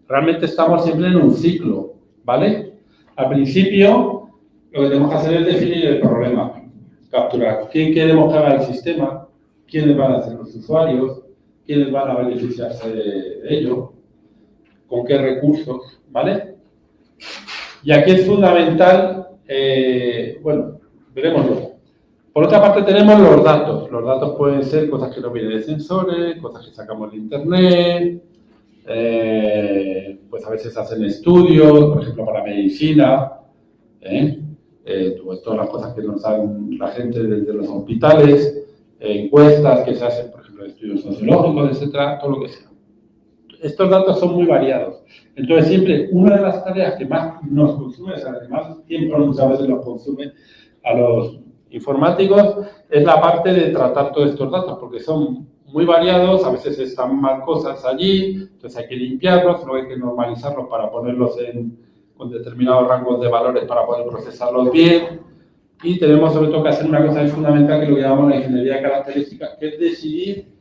realmente estamos siempre en un ciclo, ¿vale? Al principio, lo que tenemos que hacer es definir el problema, capturar quién queremos que haga el sistema, quiénes van a ser los usuarios, quiénes van a beneficiarse de ello, con qué recursos, ¿vale? Y aquí es fundamental, bueno, veremos luego. Por otra parte tenemos los datos. Los datos pueden ser cosas que nos vienen de sensores, cosas que sacamos de internet, pues a veces hacen estudios, por ejemplo para medicina, pues todas las cosas que nos dan la gente desde los hospitales, encuestas que se hacen, por ejemplo, estudios sociológicos, etcétera, todo lo que sea. Estos datos son muy variados. Entonces, siempre una de las tareas que más nos consume, o sea, que más tiempo muchas veces nos consume a los informáticos, es la parte de tratar todos estos datos, porque son muy variados, a veces están mal cosas allí, entonces hay que limpiarlos, luego hay que normalizarlos para ponerlos con determinados rangos de valores para poder procesarlos bien. Y tenemos sobre todo que hacer una cosa fundamental que es lo que llamamos la ingeniería de características, que es decidir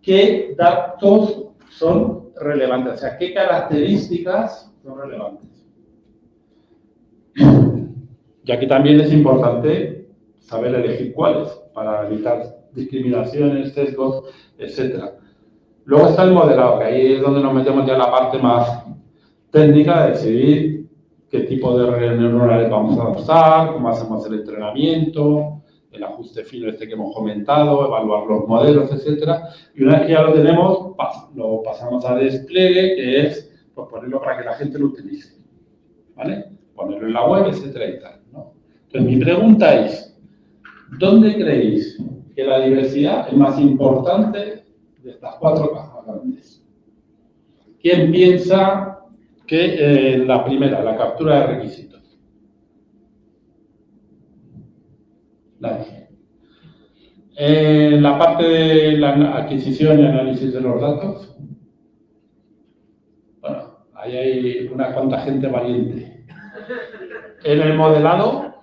qué datos son relevantes, o sea, qué características son relevantes. Y aquí también es importante saber elegir cuáles, para evitar discriminaciones, sesgos, etc. Luego está el modelado, que ahí es donde nos metemos ya en la parte más técnica de decidir qué tipo de redes neuronales vamos a usar, cómo hacemos el entrenamiento, el ajuste fino que hemos comentado, evaluar los modelos, etcétera. Y una vez que ya lo tenemos, lo pasamos a despliegue, que es pues, ponerlo para que la gente lo utilice, ¿vale? Ponerlo en la web, etcétera y tal, ¿no? Entonces, mi pregunta es, ¿dónde creéis que la diversidad es más importante de estas 4 cajas grandes? ¿Quién piensa que la primera, la captura de requisitos? Nadie. La parte de la adquisición y análisis de los datos. Bueno, ahí hay una cuanta gente valiente. En el modelado,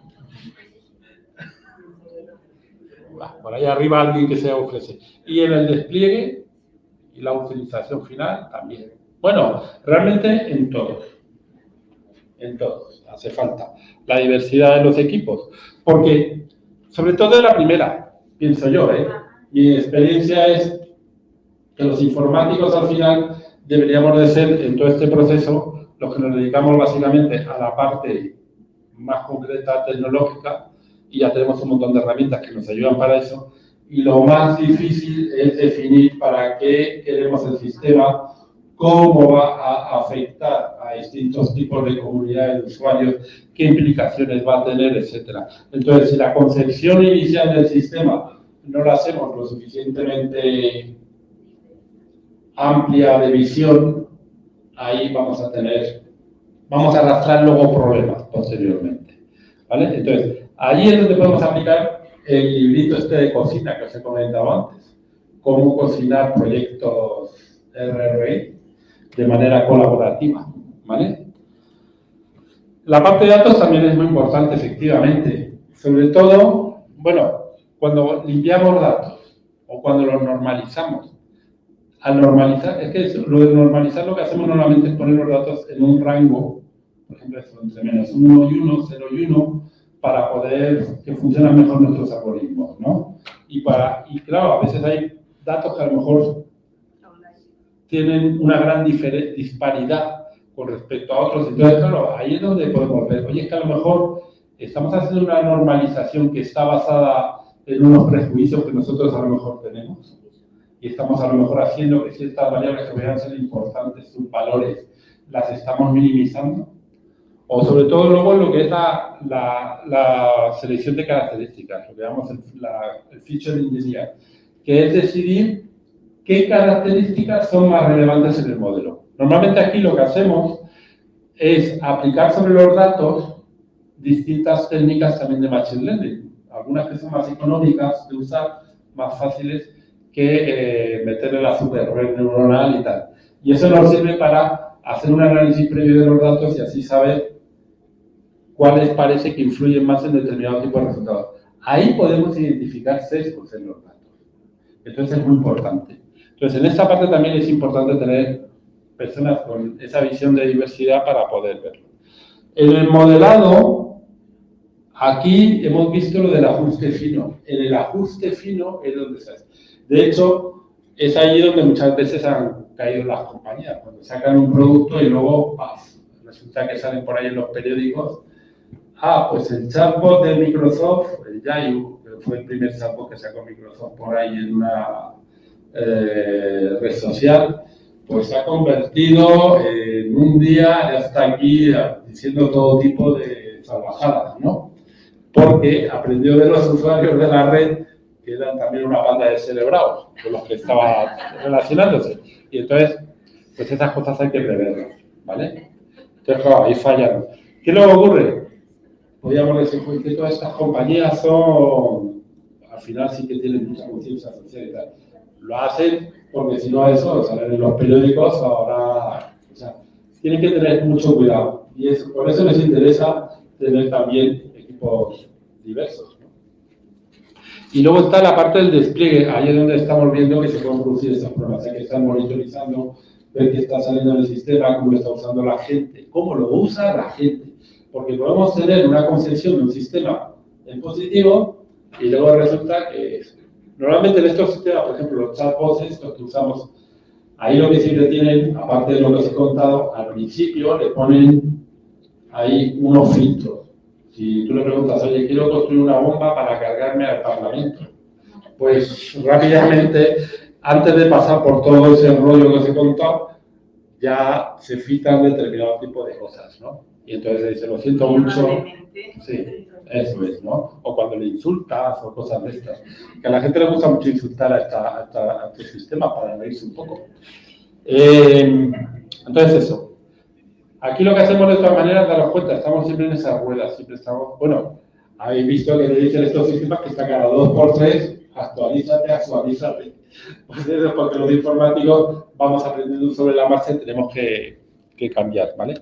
por ahí arriba alguien que se ofrece. Y en el despliegue y la utilización final también. Bueno, realmente en todos. En todos. Hace falta la diversidad de los equipos. Porque, sobre todo en la primera, pienso yo, mi experiencia es que los informáticos al final deberíamos de ser en todo este proceso los que nos dedicamos básicamente a la parte más concreta tecnológica y ya tenemos un montón de herramientas que nos ayudan para eso y lo más difícil es definir para qué queremos el sistema, cómo va a afectar a distintos tipos de comunidades de usuarios, qué implicaciones va a tener, etcétera. Entonces, si la concepción inicial del sistema no la hacemos lo suficientemente amplia de visión, ahí vamos a arrastrar luego problemas posteriormente, ¿vale? Entonces, ahí es donde podemos aplicar el librito de cocina que os he comentado antes, cómo cocinar proyectos RRI de manera colaborativa, ¿vale? La parte de datos también es muy importante, efectivamente, sobre todo, bueno, cuando limpiamos datos o cuando los normalizamos. Al normalizar, es que lo de normalizar lo que hacemos normalmente es poner los datos en un rango, por ejemplo, entre -1 y 1, 0 y 1, para poder que funcionen mejor nuestros algoritmos, ¿no? Y claro, a veces hay datos que a lo mejor tienen una gran disparidad con respecto a otros. Entonces, claro, ahí es donde podemos ver, oye, es que a lo mejor estamos haciendo una normalización que está basada en unos prejuicios que nosotros a lo mejor tenemos. Y estamos a lo mejor haciendo que ciertas variables que pudieran ser importantes, sus valores, las estamos minimizando. O sobre todo luego lo que es la selección de características, lo que llamamos el feature engineering, que es decidir qué características son más relevantes en el modelo. Normalmente aquí lo que hacemos es aplicar sobre los datos distintas técnicas también de Machine Learning, algunas que son más económicas de usar, más fáciles que meterle la super red neuronal y tal. Y eso nos sirve para hacer un análisis previo de los datos y así saber cuáles parece que influyen más en determinado tipo de resultados. Ahí podemos identificar sesgos en los datos. Entonces es muy importante. Entonces en esta parte también es importante tener personas con esa visión de diversidad para poder verlo. En el modelado, aquí hemos visto lo del ajuste fino. En el ajuste fino es donde se hace. De hecho, es ahí donde muchas veces han caído las compañías, cuando sacan un producto y luego resulta que salen por ahí en los periódicos. Pues el chatbot de Microsoft, el Yayu, que fue el primer chatbot que sacó Microsoft por ahí en una red social, pues se ha convertido en un día, ya está aquí diciendo todo tipo de salvajadas, ¿no? Porque aprendió de los usuarios de la red, que eran también una banda de cerebrados con los que estaba relacionándose. Y entonces, pues esas cosas hay que preverlas, ¿vale? Entonces, claro, ahí fallaron. ¿Qué luego ocurre? Podríamos decir que todas estas compañías son, al final sí que tienen mucha conciencia social y tal. Lo hacen porque si no eso, salen en los periódicos, ahora, o sea, tienen que tener mucho cuidado. Y por eso les interesa tener también equipos diversos, ¿no? Y luego está la parte del despliegue, ahí es donde estamos viendo que se pueden producir estos problemas, o sea, que están monitorizando, ver qué está saliendo en el sistema, cómo lo está usando la gente, cómo lo usa la gente. Porque podemos tener una concepción de un sistema en positivo y luego resulta que normalmente en estos sistemas, por ejemplo, los chatbots estos que usamos, ahí lo que siempre tienen, aparte de lo que os he contado, al principio le ponen ahí unos filtros. Si tú le preguntas, oye, quiero construir una bomba para cargarme al Parlamento, pues rápidamente, antes de pasar por todo ese rollo que os he contado, ya se filtran determinado tipo de cosas, ¿no? Y entonces dice, lo siento mucho. Sí, eso es, ¿no? O cuando le insultas o cosas de estas. Que a la gente le gusta mucho insultar a este sistema para reírse un poco. Entonces eso. Aquí lo que hacemos de todas maneras, daros cuenta, estamos siempre en esa rueda, siempre estamos, bueno, habéis visto que le dicen estos sistemas que está cada 2x3, actualízate. Pues eso es porque los informáticos vamos aprendiendo sobre la marcha y tenemos que cambiar, ¿vale?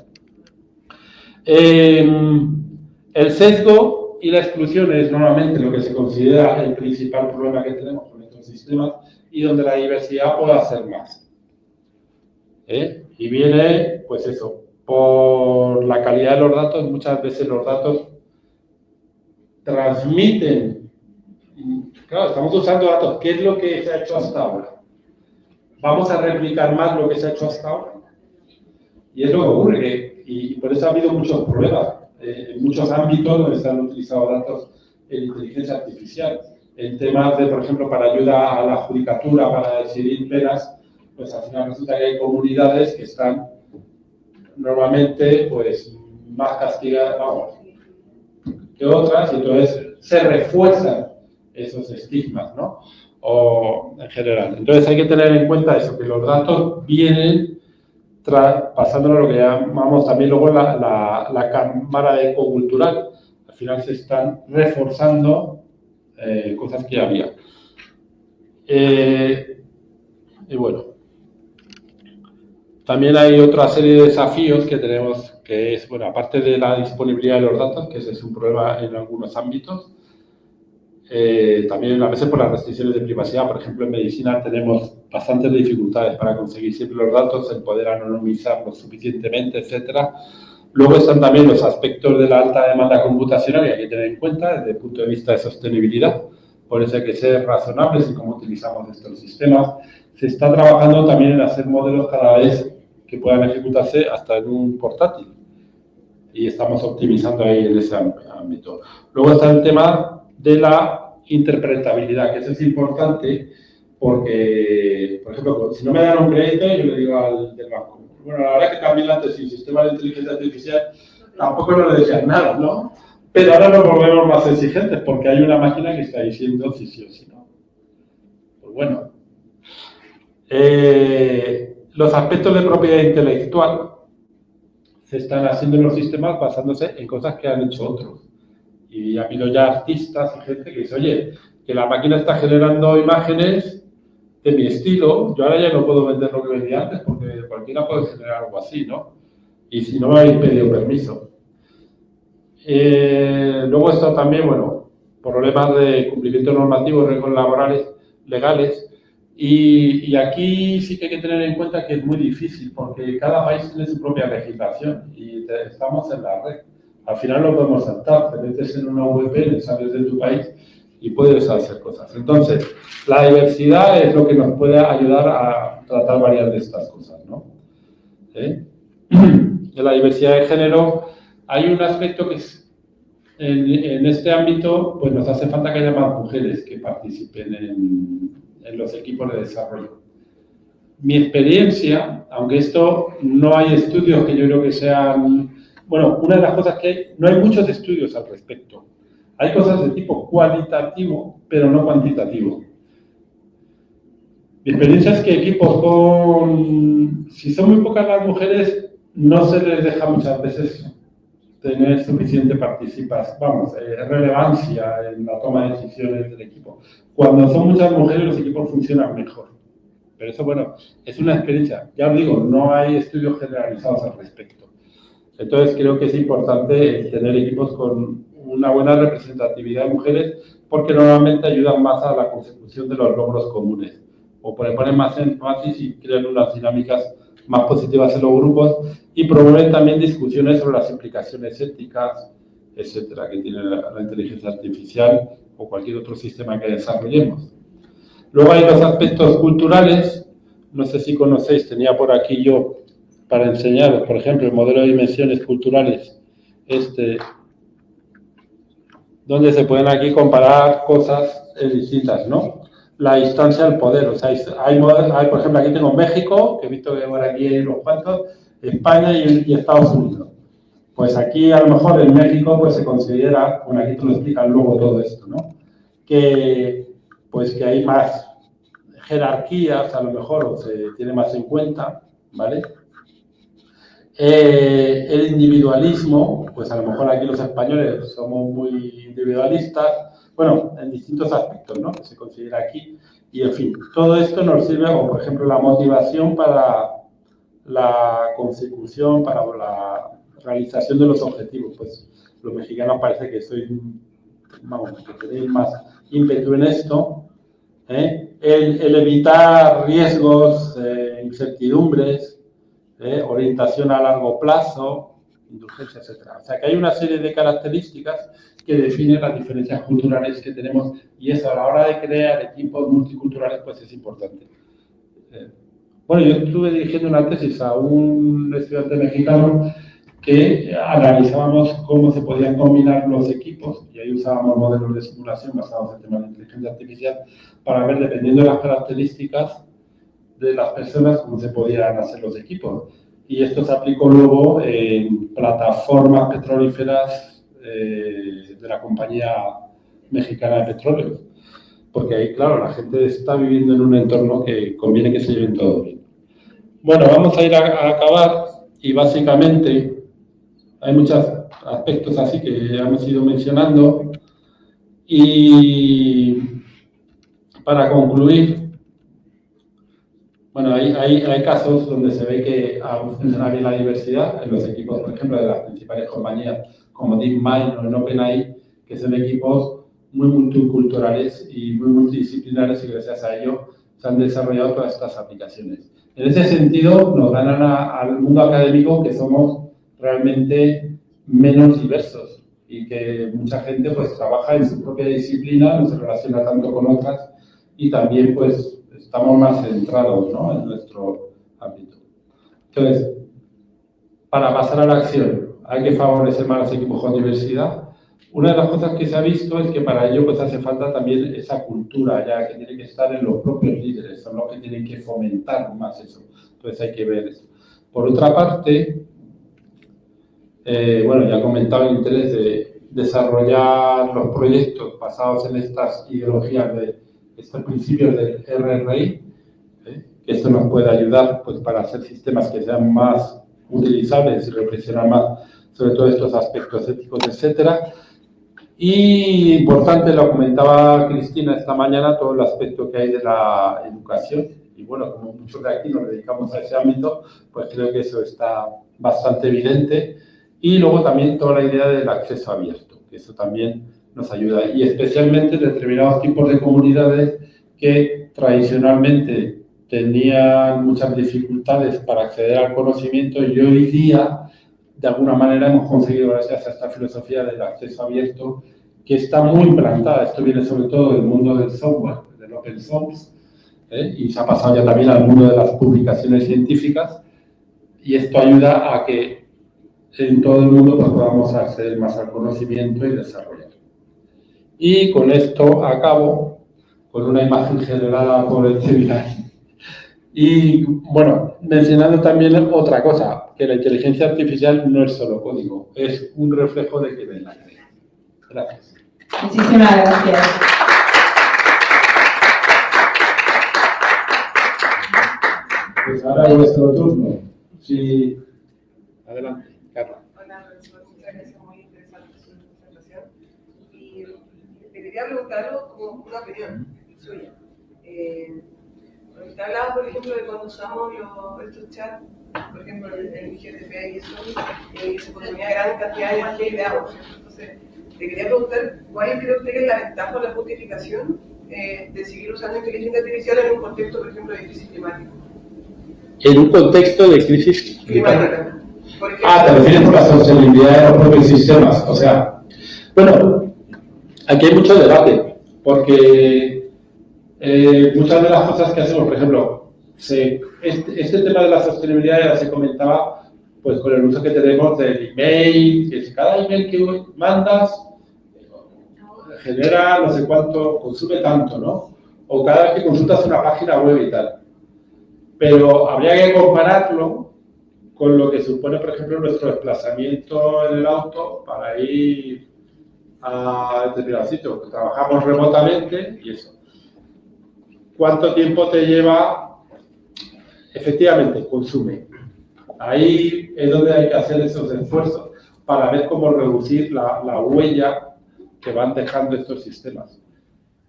El sesgo y la exclusión es normalmente lo que se considera el principal problema que tenemos con estos sistemas y donde la diversidad puede hacer más. Y viene, pues eso, por la calidad de los datos. Muchas veces los datos transmiten, claro, estamos usando datos, ¿qué es lo que se ha hecho hasta ahora? ¿Vamos a replicar más lo que se ha hecho hasta ahora? Y es lo que ocurre, y por eso ha habido muchos problemas en muchos ámbitos donde se han utilizado datos en inteligencia artificial. En temas de, por ejemplo, para ayuda a la judicatura, para decidir penas, pues al final resulta que hay comunidades que están normalmente pues más castigadas, vamos, que otras, y entonces se refuerzan esos estigmas, ¿no? O en general. Entonces hay que tener en cuenta eso, que los datos vienen pasándolo a lo que llamamos también luego la cámara de eco cultural. Al final se están reforzando cosas que ya había. Y bueno, también hay otra serie de desafíos que tenemos, que es, bueno, aparte de la disponibilidad de los datos, que ese es un problema en algunos ámbitos, también a veces por las restricciones de privacidad. Por ejemplo, en medicina tenemos bastantes dificultades para conseguir siempre los datos, el poder anonimizarlos suficientemente, etcétera. Luego están también los aspectos de la alta demanda computacional que hay que tener en cuenta desde el punto de vista de sostenibilidad. Por eso hay que ser razonables en cómo utilizamos estos sistemas. Se está trabajando también en hacer modelos cada vez que puedan ejecutarse hasta en un portátil. Y estamos optimizando ahí en ese ámbito. Luego está el tema de la interpretabilidad, que eso es importante porque, por ejemplo, si no me dan un crédito, yo le digo al del banco, bueno, la verdad que también antes sin sistema de inteligencia artificial tampoco nos decían nada, ¿no? Pero ahora nos volvemos más exigentes porque hay una máquina que está diciendo si sí o si no. Pues bueno. Los aspectos de propiedad intelectual se están haciendo en los sistemas basándose en cosas que han hecho otros. Y ha habido ya artistas y gente que dice, oye, que la máquina está generando imágenes de mi estilo, yo ahora ya no puedo vender lo que vendía antes porque cualquiera puede generar algo así, ¿no? Y si no me habéis pedido permiso. Luego está también, bueno, problemas de cumplimiento normativo, reglas laborales, legales. Y aquí sí que hay que tener en cuenta que es muy difícil porque cada país tiene su propia legislación y estamos en la red. Al final lo podemos saltar, te metes en una VPN, sales de tu país y puedes hacer cosas. Entonces, la diversidad es lo que nos puede ayudar a tratar varias de estas cosas, ¿no? En la diversidad de género hay un aspecto que es, en este ámbito, pues nos hace falta que haya más mujeres que participen en los equipos de desarrollo. Mi experiencia, aunque esto no hay estudios que yo creo que sean... Bueno, una de las cosas que hay, no hay muchos estudios al respecto. Hay cosas de tipo cualitativo, pero no cuantitativo. Mi experiencia es que equipos con... Si son muy pocas las mujeres, no se les deja muchas veces tener suficiente relevancia en la toma de decisiones del equipo. Cuando son muchas mujeres, los equipos funcionan mejor. Pero eso, bueno, es una experiencia. Ya os digo, no hay estudios generalizados al respecto. Entonces, creo que es importante tener equipos con una buena representatividad de mujeres porque normalmente ayudan más a la consecución de los logros comunes o ponen más énfasis y crean unas dinámicas más positivas en los grupos y promueven también discusiones sobre las implicaciones éticas, etcétera, que tiene la inteligencia artificial o cualquier otro sistema que desarrollemos. Luego hay los aspectos culturales, no sé si conocéis, tenía por aquí yo para enseñaros, por ejemplo, el modelo de dimensiones culturales, donde se pueden aquí comparar cosas distintas, ¿no? La instancia del poder, o sea, hay, por ejemplo, aquí tengo México, que he visto que por aquí hay unos cuantos, España y Estados Unidos. Pues aquí a lo mejor en México pues se considera, bueno, aquí te lo explican luego todo esto, ¿no? Que hay más jerarquías, a lo mejor, o se tiene más en cuenta, ¿vale? El individualismo, pues a lo mejor aquí los españoles somos muy individualistas, bueno, en distintos aspectos, ¿no? Que se considera aquí. Y, en fin, todo esto nos sirve, como por ejemplo, la motivación para la consecución, para la realización de los objetivos. Pues los mexicanos parece que que tenéis más ímpetu en esto. El evitar riesgos, incertidumbres, orientación a largo plazo, indulgencia, etc. O sea que hay una serie de características que definen las diferencias culturales que tenemos y eso a la hora de crear equipos multiculturales pues es importante. Bueno, yo estuve dirigiendo una tesis a un estudiante mexicano que analizábamos cómo se podían combinar los equipos y ahí usábamos modelos de simulación basados en temas de inteligencia artificial para ver, dependiendo de las características de las personas, cómo se podían hacer los equipos. Y esto se aplicó luego en plataformas petrolíferas de la compañía mexicana de petróleo. Porque ahí, claro, la gente está viviendo en un entorno que conviene que se lleven todos bien. Bueno, vamos a ir a acabar y básicamente hay muchos aspectos así que hemos ido mencionando y para concluir, bueno, hay casos donde se ve que aún funciona bien la diversidad en los equipos, por ejemplo, de las principales compañías como DeepMind o OpenAI, que son equipos muy multiculturales y muy multidisciplinares y gracias a ello se han desarrollado todas estas aplicaciones. En ese sentido, nos ganan al mundo académico que somos realmente menos diversos y que mucha gente pues trabaja en su propia disciplina, no se relaciona tanto con otras y también pues estamos más centrados, ¿no?, en nuestro ámbito. Entonces, para pasar a la acción, hay que favorecer más los equipos con diversidad. Una de las cosas que se ha visto es que para ello pues hace falta también esa cultura ya que tiene que estar en los propios líderes, son los que tienen que fomentar más eso. Entonces hay que ver eso. Por otra parte, bueno, ya he comentado el interés de desarrollar los proyectos basados en estas ideologías de estos principios del RRI, que esto nos puede ayudar pues, para hacer sistemas que sean más utilizables y reflexionar más sobre todos estos aspectos éticos, etcétera. Y importante, lo comentaba Cristina esta mañana, todo el aspecto que hay de la educación. Y bueno, como muchos de aquí nos dedicamos a ese ámbito, pues creo que eso está bastante evidente. Y luego también toda la idea del acceso abierto, que eso también nos ayuda. Y especialmente en determinados tipos de comunidades que tradicionalmente tenían muchas dificultades para acceder al conocimiento y hoy día, de alguna manera, hemos conseguido, gracias a esta filosofía del acceso abierto, que está muy implantada. Esto viene sobre todo del mundo del software, del open source, y se ha pasado ya también al mundo de las publicaciones científicas, y esto ayuda a que en todo el mundo pues, podamos acceder más al conocimiento y desarrollar. Y con esto acabo con una imagen generada por el Cevital. Y bueno, mencionando también otra cosa, que la inteligencia artificial no es solo código, es un reflejo de que ven la crea. Gracias. Muchísimas gracias. Pues ahora es nuestro turno. Sí. Adelante, Carla. Hola, profesor, muchas gracias, muy interesante su presentación. Y te quería preguntar algo como una opinión suya. Usted hablaba, por ejemplo, de cuando usamos estos chats, por ejemplo, el GTP y eso, se consumía gran cantidad de energía y de agua. Entonces, te quería preguntar, ¿cuál cree usted que es la ventaja o la justificación de seguir usando inteligencia artificial en un contexto, por ejemplo, de crisis climática? En un contexto de crisis Climática. Te refieres por la sostenibilidad de los propios sistemas. O sea, bueno, aquí hay mucho debate, porque muchas de las cosas que hacemos, por ejemplo, este tema de la sostenibilidad ya se comentaba pues con el uso que tenemos del email, que si cada email que mandas genera no sé cuánto, consume tanto, ¿no? O cada vez que consultas una página web y tal. Pero habría que compararlo con lo que supone, por ejemplo, nuestro desplazamiento en el auto para ir a determinados sitios. Trabajamos remotamente y eso. ¿Cuánto tiempo te lleva? Efectivamente, consume. Ahí es donde hay que hacer esos esfuerzos para ver cómo reducir la huella que van dejando estos sistemas.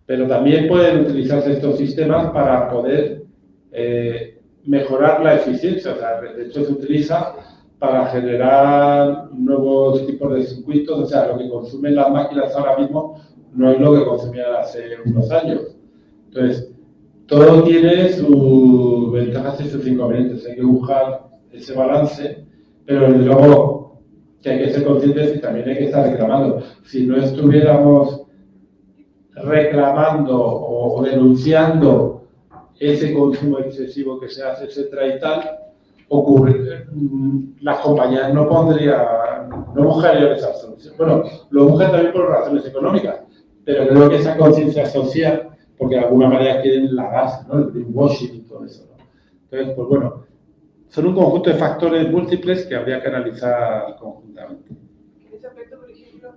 Pero también pueden utilizarse estos sistemas para poder mejorar la eficiencia. O sea, de hecho, se utiliza para generar nuevos tipos de circuitos. O sea, lo que consumen las máquinas ahora mismo no es lo que consumían hace unos años. Entonces, todo tiene sus ventajas y sus inconvenientes. Hay que buscar ese balance, pero desde luego que hay que ser conscientes y también hay que estar reclamando. Si no estuviéramos reclamando o denunciando ese consumo excesivo que se hace, etcétera y tal, las compañías no buscarían esa solución. Bueno, lo buscan también por razones económicas, pero creo que esa conciencia social, porque de alguna manera quieren lavarse, ¿no? El greenwashing y todo eso, ¿no? Entonces, pues bueno, son un conjunto de factores múltiples que habría que analizar conjuntamente. En ese aspecto, por ejemplo,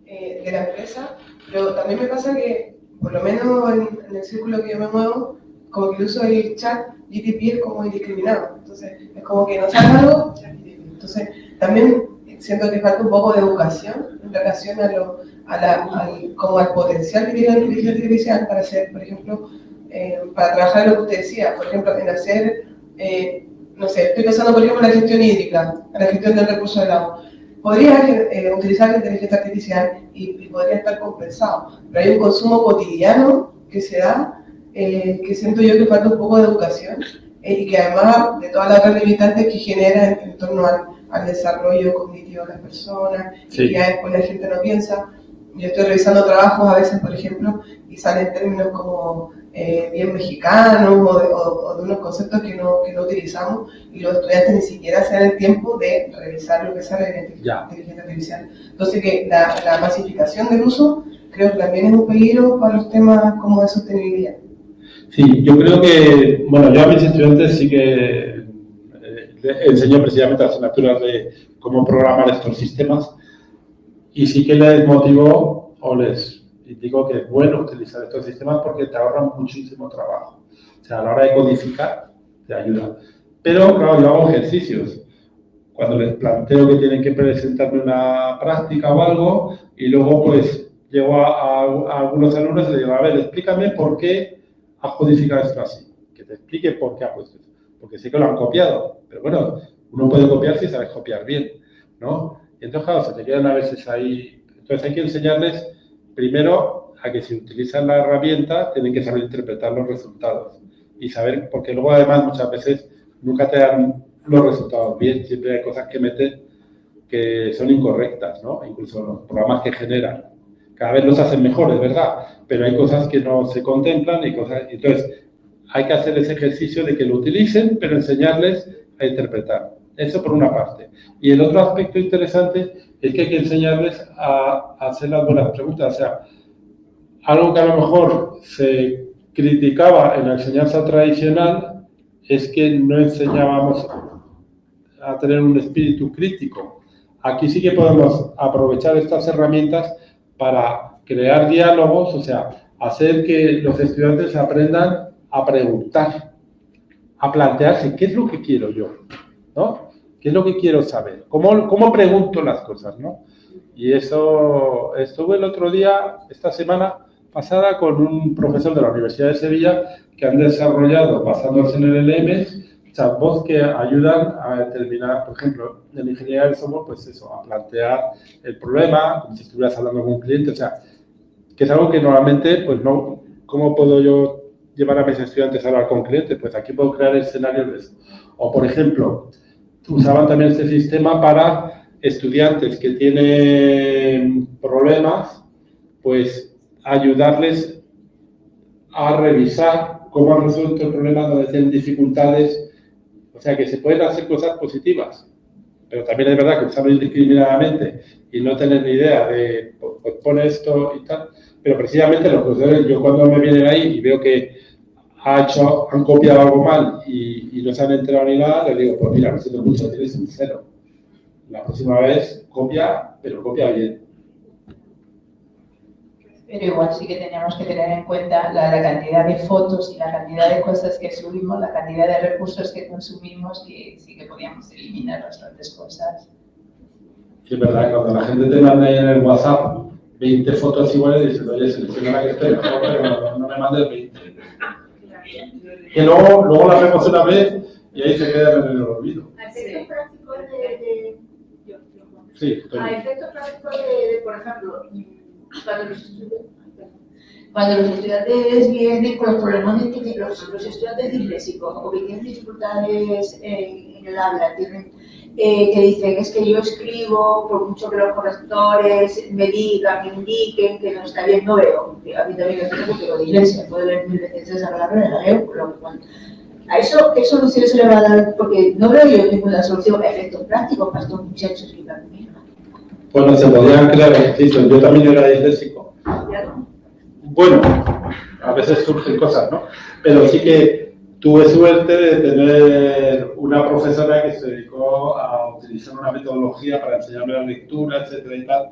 de la empresa, pero también me pasa que, por lo menos en el círculo que yo me muevo, como que el uso del chat GTP es como indiscriminado. Entonces, es como que nos haga algo, entonces también siento que falta un poco de educación en relación como al potencial que tiene la inteligencia artificial para hacer, por ejemplo, para trabajar en lo que usted decía, por ejemplo, en hacer, no sé, estoy pensando por ejemplo en la gestión hídrica, en la gestión del recurso del agua. Podría utilizar la inteligencia artificial y podría estar compensado, pero hay un consumo cotidiano que se da, que siento yo que falta un poco de educación y que además de todas las otras limitantes que genera en torno al desarrollo cognitivo de las personas, sí. Y ya después la gente no piensa. Yo estoy revisando trabajos a veces, por ejemplo, y salen términos como bien mexicanos o de unos conceptos que no utilizamos y los estudiantes ni siquiera se dan el tiempo de revisar lo que sale de la inteligencia artificial. Entonces, que la masificación del uso creo que también es un peligro para los temas como de sostenibilidad. Sí, yo creo que, bueno, yo a mis estudiantes sí que enseño precisamente asignaturas de cómo programar estos sistemas y sí que les motivo o les digo que es bueno utilizar estos sistemas porque te ahorran muchísimo trabajo. O sea, a la hora de codificar te ayuda. Pero, claro, yo hago ejercicios. Cuando les planteo que tienen que presentarme una práctica o algo y luego pues llego a algunos alumnos y les digo, a ver, explícame por qué has codificado esto así. Que te explique por qué has puesto eso. Porque sé que lo han copiado. Pero bueno, uno puede copiar si sabes copiar bien. ¿no? Y entonces, claro, se te quedan a veces ahí. Entonces hay que enseñarles, primero, a que si utilizan la herramienta, tienen que saber interpretar los resultados y saber, porque luego además muchas veces nunca te dan los resultados bien, siempre hay cosas que meten que son incorrectas, ¿no? Incluso los programas que generan. Cada vez los hacen mejores, ¿verdad? Pero hay cosas que no se contemplan y cosas... Entonces, hay que hacer ese ejercicio de que lo utilicen, pero enseñarles a interpretar. Eso por una parte. Y el otro aspecto interesante es que hay que enseñarles a hacer las buenas preguntas. O sea, algo que a lo mejor se criticaba en la enseñanza tradicional es que no enseñábamos a tener un espíritu crítico. Aquí sí que podemos aprovechar estas herramientas para crear diálogos, o sea, hacer que los estudiantes aprendan a preguntar, a plantearse qué es lo que quiero yo, ¿no? ¿Qué es lo que quiero saber? ¿Cómo pregunto las cosas, ¿no? Y eso, estuve el otro día, esta semana pasada, con un profesor de la Universidad de Sevilla que han desarrollado, basándose en el LLMs, chatbots que ayudan a determinar, por ejemplo, en ingeniería del software, pues eso, a plantear el problema, como si estuvieras hablando con un cliente, o sea, que es algo que normalmente, pues no, ¿cómo puedo yo llevar a mis estudiantes a hablar con clientes? Pues aquí puedo crear escenarios de eso. O, por ejemplo, usaban también este sistema para estudiantes que tienen problemas, pues ayudarles a revisar cómo han resuelto el problema donde tienen dificultades. O sea, que se pueden hacer cosas positivas, pero también es verdad que usarlo indiscriminadamente y no tener ni idea de, pues pone esto y tal, pero precisamente los profesores, yo cuando me vienen ahí y veo que han copiado algo mal y no se han enterado ni nada, les digo, pues mira, lo siento mucho, tienes un 0. La próxima vez copia, pero copia bien. Pero igual sí que tenemos que tener en cuenta la cantidad de fotos y la cantidad de cosas que subimos, la cantidad de recursos que consumimos, que sí que podíamos eliminar bastantes cosas. Sí, es verdad, cuando la gente te manda ahí en el WhatsApp 20 fotos iguales, dices, oye, selecciona la que esté mejor, pero no me mandes 20. Que luego la vemos una vez y ahí se queda en el olvido. A efectos prácticos Sí, a efectos prácticos por ejemplo, cuando los estudiantes vienen con los problemas de los estudiantes disléxicos o que tienen dificultades en el habla, que dicen es que yo escribo por mucho que los correctores me digan, me indiquen que no está bien, no veo. A mí también me pasa porque lo de iglesia, puedo leer 1000 veces esa palabra, la leo, por lo cual. ¿A eso qué solución se le va a dar? Porque no veo yo ninguna solución a efectos prácticos para estos muchachos que van conmigo. Bueno, se podrían crear ejercicios. Yo también era disléxico. Bueno, a veces surgen cosas, ¿no? Pero sí que tuve suerte de tener una profesora que se dedicó a utilizar una metodología para enseñarme la lectura, etcétera y tal,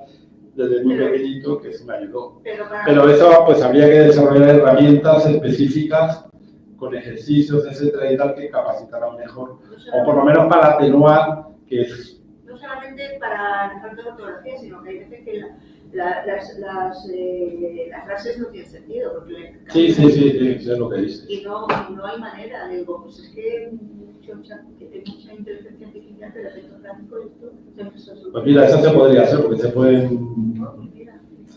desde muy pequeñito, que eso me ayudó. Pero eso, pues habría que desarrollar herramientas específicas con ejercicios, etcétera y tal, que capacitaran mejor, o por lo menos para atenuar que es... No solamente para la falta de ortografía, sino que hay veces que las frases no tienen sentido. Porque Sí, es lo que dices. Y no hay manera, digo, pues es que hay mucha inteligencia artificial, pero efectos prácticos esto... Pues mira, eso se podría hacer, porque se pueden...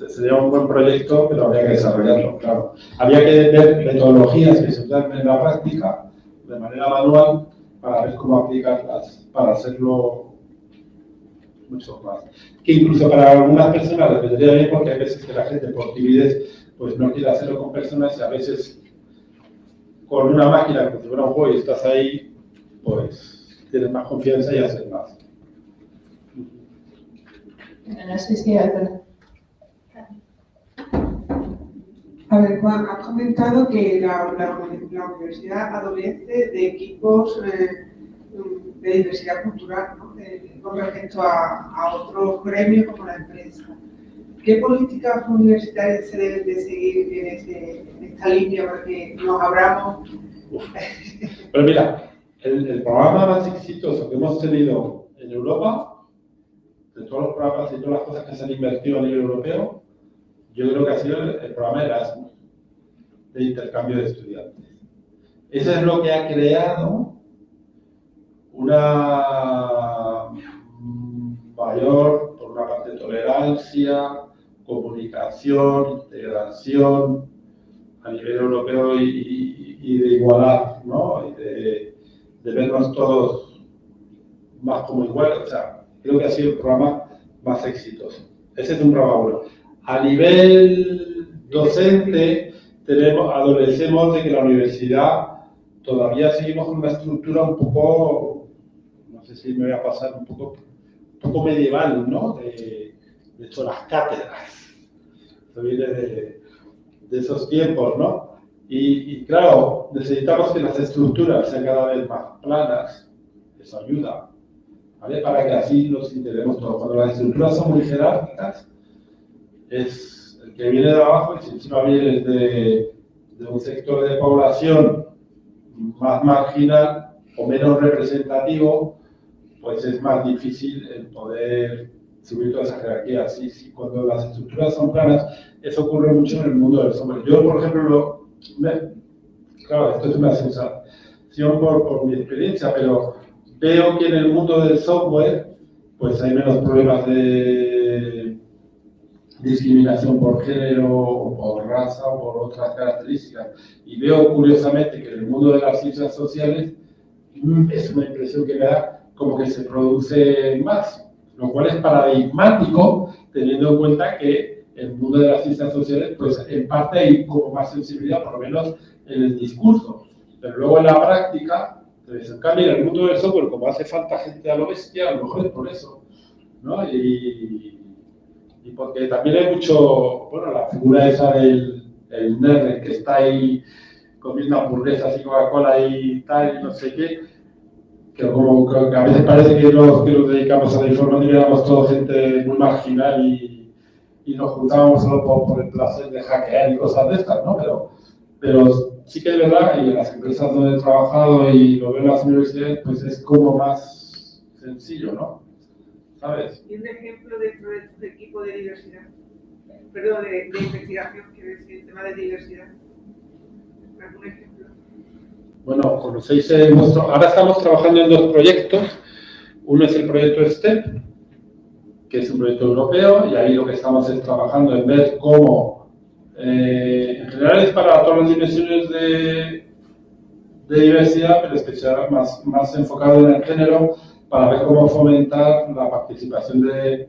Sería un buen proyecto, pero habría que desarrollarlo, claro. Habría que ver metodologías que se usan en la práctica, de manera manual, para ver cómo aplicarlas, para hacerlo mucho más. Que incluso para algunas personas les vendría bien, porque hay veces que la gente, por timidez, pues no quiere hacerlo con personas, y a veces con una máquina, como si fuera un juego y estás ahí, pues tienes más confianza y haces más. No sé si A ver, Juan, has comentado que la universidad adolece de equipos de diversidad cultural, ¿no? Con respecto a otros gremios como la empresa. ¿Qué políticas universitarias se deben de seguir en esta línea para que nos abramos? Pero mira, el programa más exitoso que hemos tenido en Europa, de todos los programas y todas las cosas que se han invertido a nivel europeo, yo creo que ha sido el programa Erasmus, de intercambio de estudiantes. Eso es lo que ha creado una más como igual, o sea, creo que ha sido el programa más exitoso. Ese es un programa bueno. A nivel docente, adolecemos de que la universidad todavía seguimos con una estructura un poco, no sé si me voy a pasar, un poco medieval, ¿no? De hecho, las cátedras. Esto viene de esos tiempos, ¿no? Y claro, necesitamos que las estructuras sean cada vez más planas, eso ayuda, ¿vale? Para que así nos integremos todos. Cuando las estructuras son muy jerárquicas, es el que viene de abajo y si encima viene de un sector de población más marginal o menos representativo, pues es más difícil el poder subir toda esa jerarquía. Sí, cuando las estructuras son planas, eso ocurre mucho en el mundo del software. Yo, por ejemplo, claro, esto es una sensación por mi experiencia, pero veo que en el mundo del software pues hay menos problemas de discriminación por género, o por raza, o por otras características. Y veo curiosamente que en el mundo de las ciencias sociales es una impresión que me da como que se produce más, lo cual es paradigmático teniendo en cuenta que el mundo de las ciencias sociales, pues en parte hay como más sensibilidad, por lo menos en el discurso, pero luego en la práctica, en cambio en el mundo del software, como hace falta gente a lo bestia, a lo mejor es por eso, ¿no? Y porque también hay mucho, bueno, la figura esa del nerd que está ahí comiendo hamburguesas y Coca-Cola y tal, y no sé qué, que a veces parece que los dedicamos a la informática éramos toda gente muy marginal y nos juntábamos solo por el placer de hackear y cosas de estas, ¿no? Pero sí que es verdad, y en las empresas donde he trabajado y lo veo en las universidades, pues es como más sencillo, ¿no? ¿Sabes? Y un ejemplo dentro de tu equipo de diversidad, perdón, de investigación, quiero decir, el tema de diversidad. ¿Algún ejemplo? Bueno, conocéis ahora estamos trabajando en dos proyectos. Uno es el proyecto STEP, que es un proyecto europeo, y ahí lo que estamos es trabajando en ver cómo, en general es para todas las dimensiones de diversidad, pero especial más enfocado en el género, para ver cómo fomentar la participación de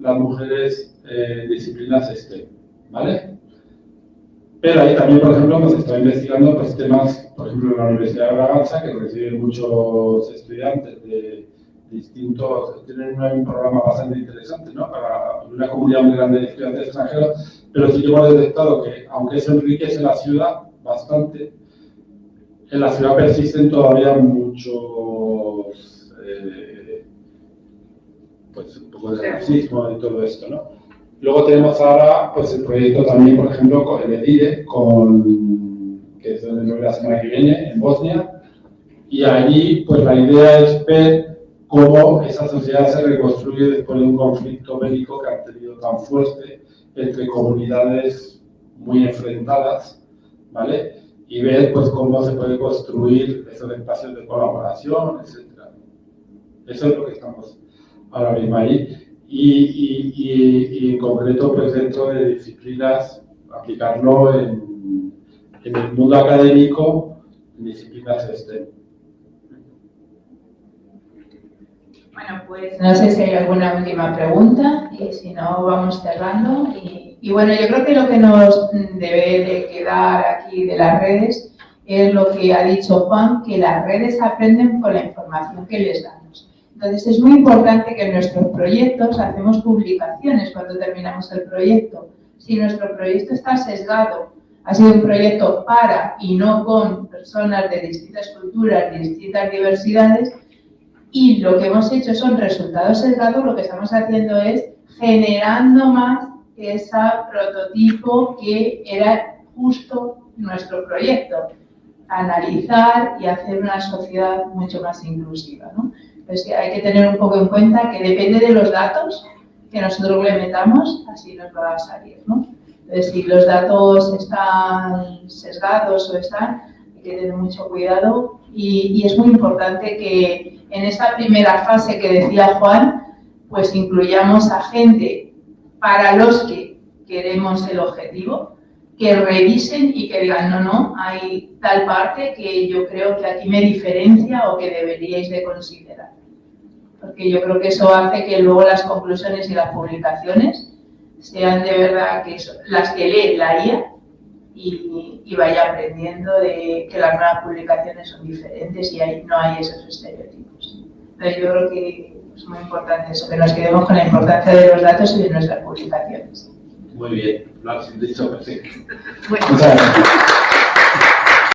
las mujeres en disciplinas STEM, ¿vale? Pero ahí también, por ejemplo, hemos estado investigando pues, temas, por ejemplo, en la Universidad de Braganza, que reciben muchos estudiantes de distintos, tienen un programa bastante interesante, ¿no? Para una comunidad muy grande de estudiantes extranjeros, pero sí que hemos detectado que, aunque eso enriquece la ciudad bastante, en la ciudad persisten todavía muchos pues un poco de racismo y todo esto, ¿no? Luego tenemos ahora pues el proyecto también, por ejemplo, con el EDIRE, que es donde me voy la semana que viene, en Bosnia, y allí pues la idea es ver cómo esa sociedad se reconstruye después de un conflicto bélico que ha tenido tan fuerte entre comunidades muy enfrentadas, ¿vale? Y ver pues cómo se puede construir esos espacios de colaboración, etc. Eso es lo que estamos ahora mismo ahí. Y en concreto, pues dentro de disciplinas, aplicarlo en el mundo académico, en disciplinas STEM. Bueno, pues no sé si hay alguna última pregunta y si no, vamos cerrando. Y bueno, yo creo que lo que nos debe de quedar aquí de las redes es lo que ha dicho Juan, que las redes aprenden con la información que les damos. Entonces es muy importante que en nuestros proyectos hacemos publicaciones cuando terminamos el proyecto. Si nuestro proyecto está sesgado, ha sido un proyecto para y no con personas de distintas culturas, distintas diversidades, y lo que hemos hecho son resultados sesgados, lo que estamos haciendo es generando más ese prototipo que era justo nuestro proyecto, analizar y hacer una sociedad mucho más inclusiva, ¿no? Entonces hay que tener un poco en cuenta que depende de los datos que nosotros le metamos, así nos va a salir, ¿no? Entonces si los datos están sesgados o hay que tener mucho cuidado y es muy importante que en esa primera fase que decía Juan, pues incluyamos a gente para los que queremos el objetivo, que revisen y que digan, no, hay tal parte que yo creo que aquí me diferencia o que deberíais de considerar. porque yo creo que eso hace que luego las conclusiones y las publicaciones sean de verdad que son las que lee la IA y vaya aprendiendo de que las nuevas publicaciones son diferentes y no hay esos estereotipos. Entonces yo creo que es muy importante eso, que nos quedemos con la importancia de los datos y de nuestras publicaciones. Muy bien, lo has dicho perfecto. Bueno. Muchas gracias.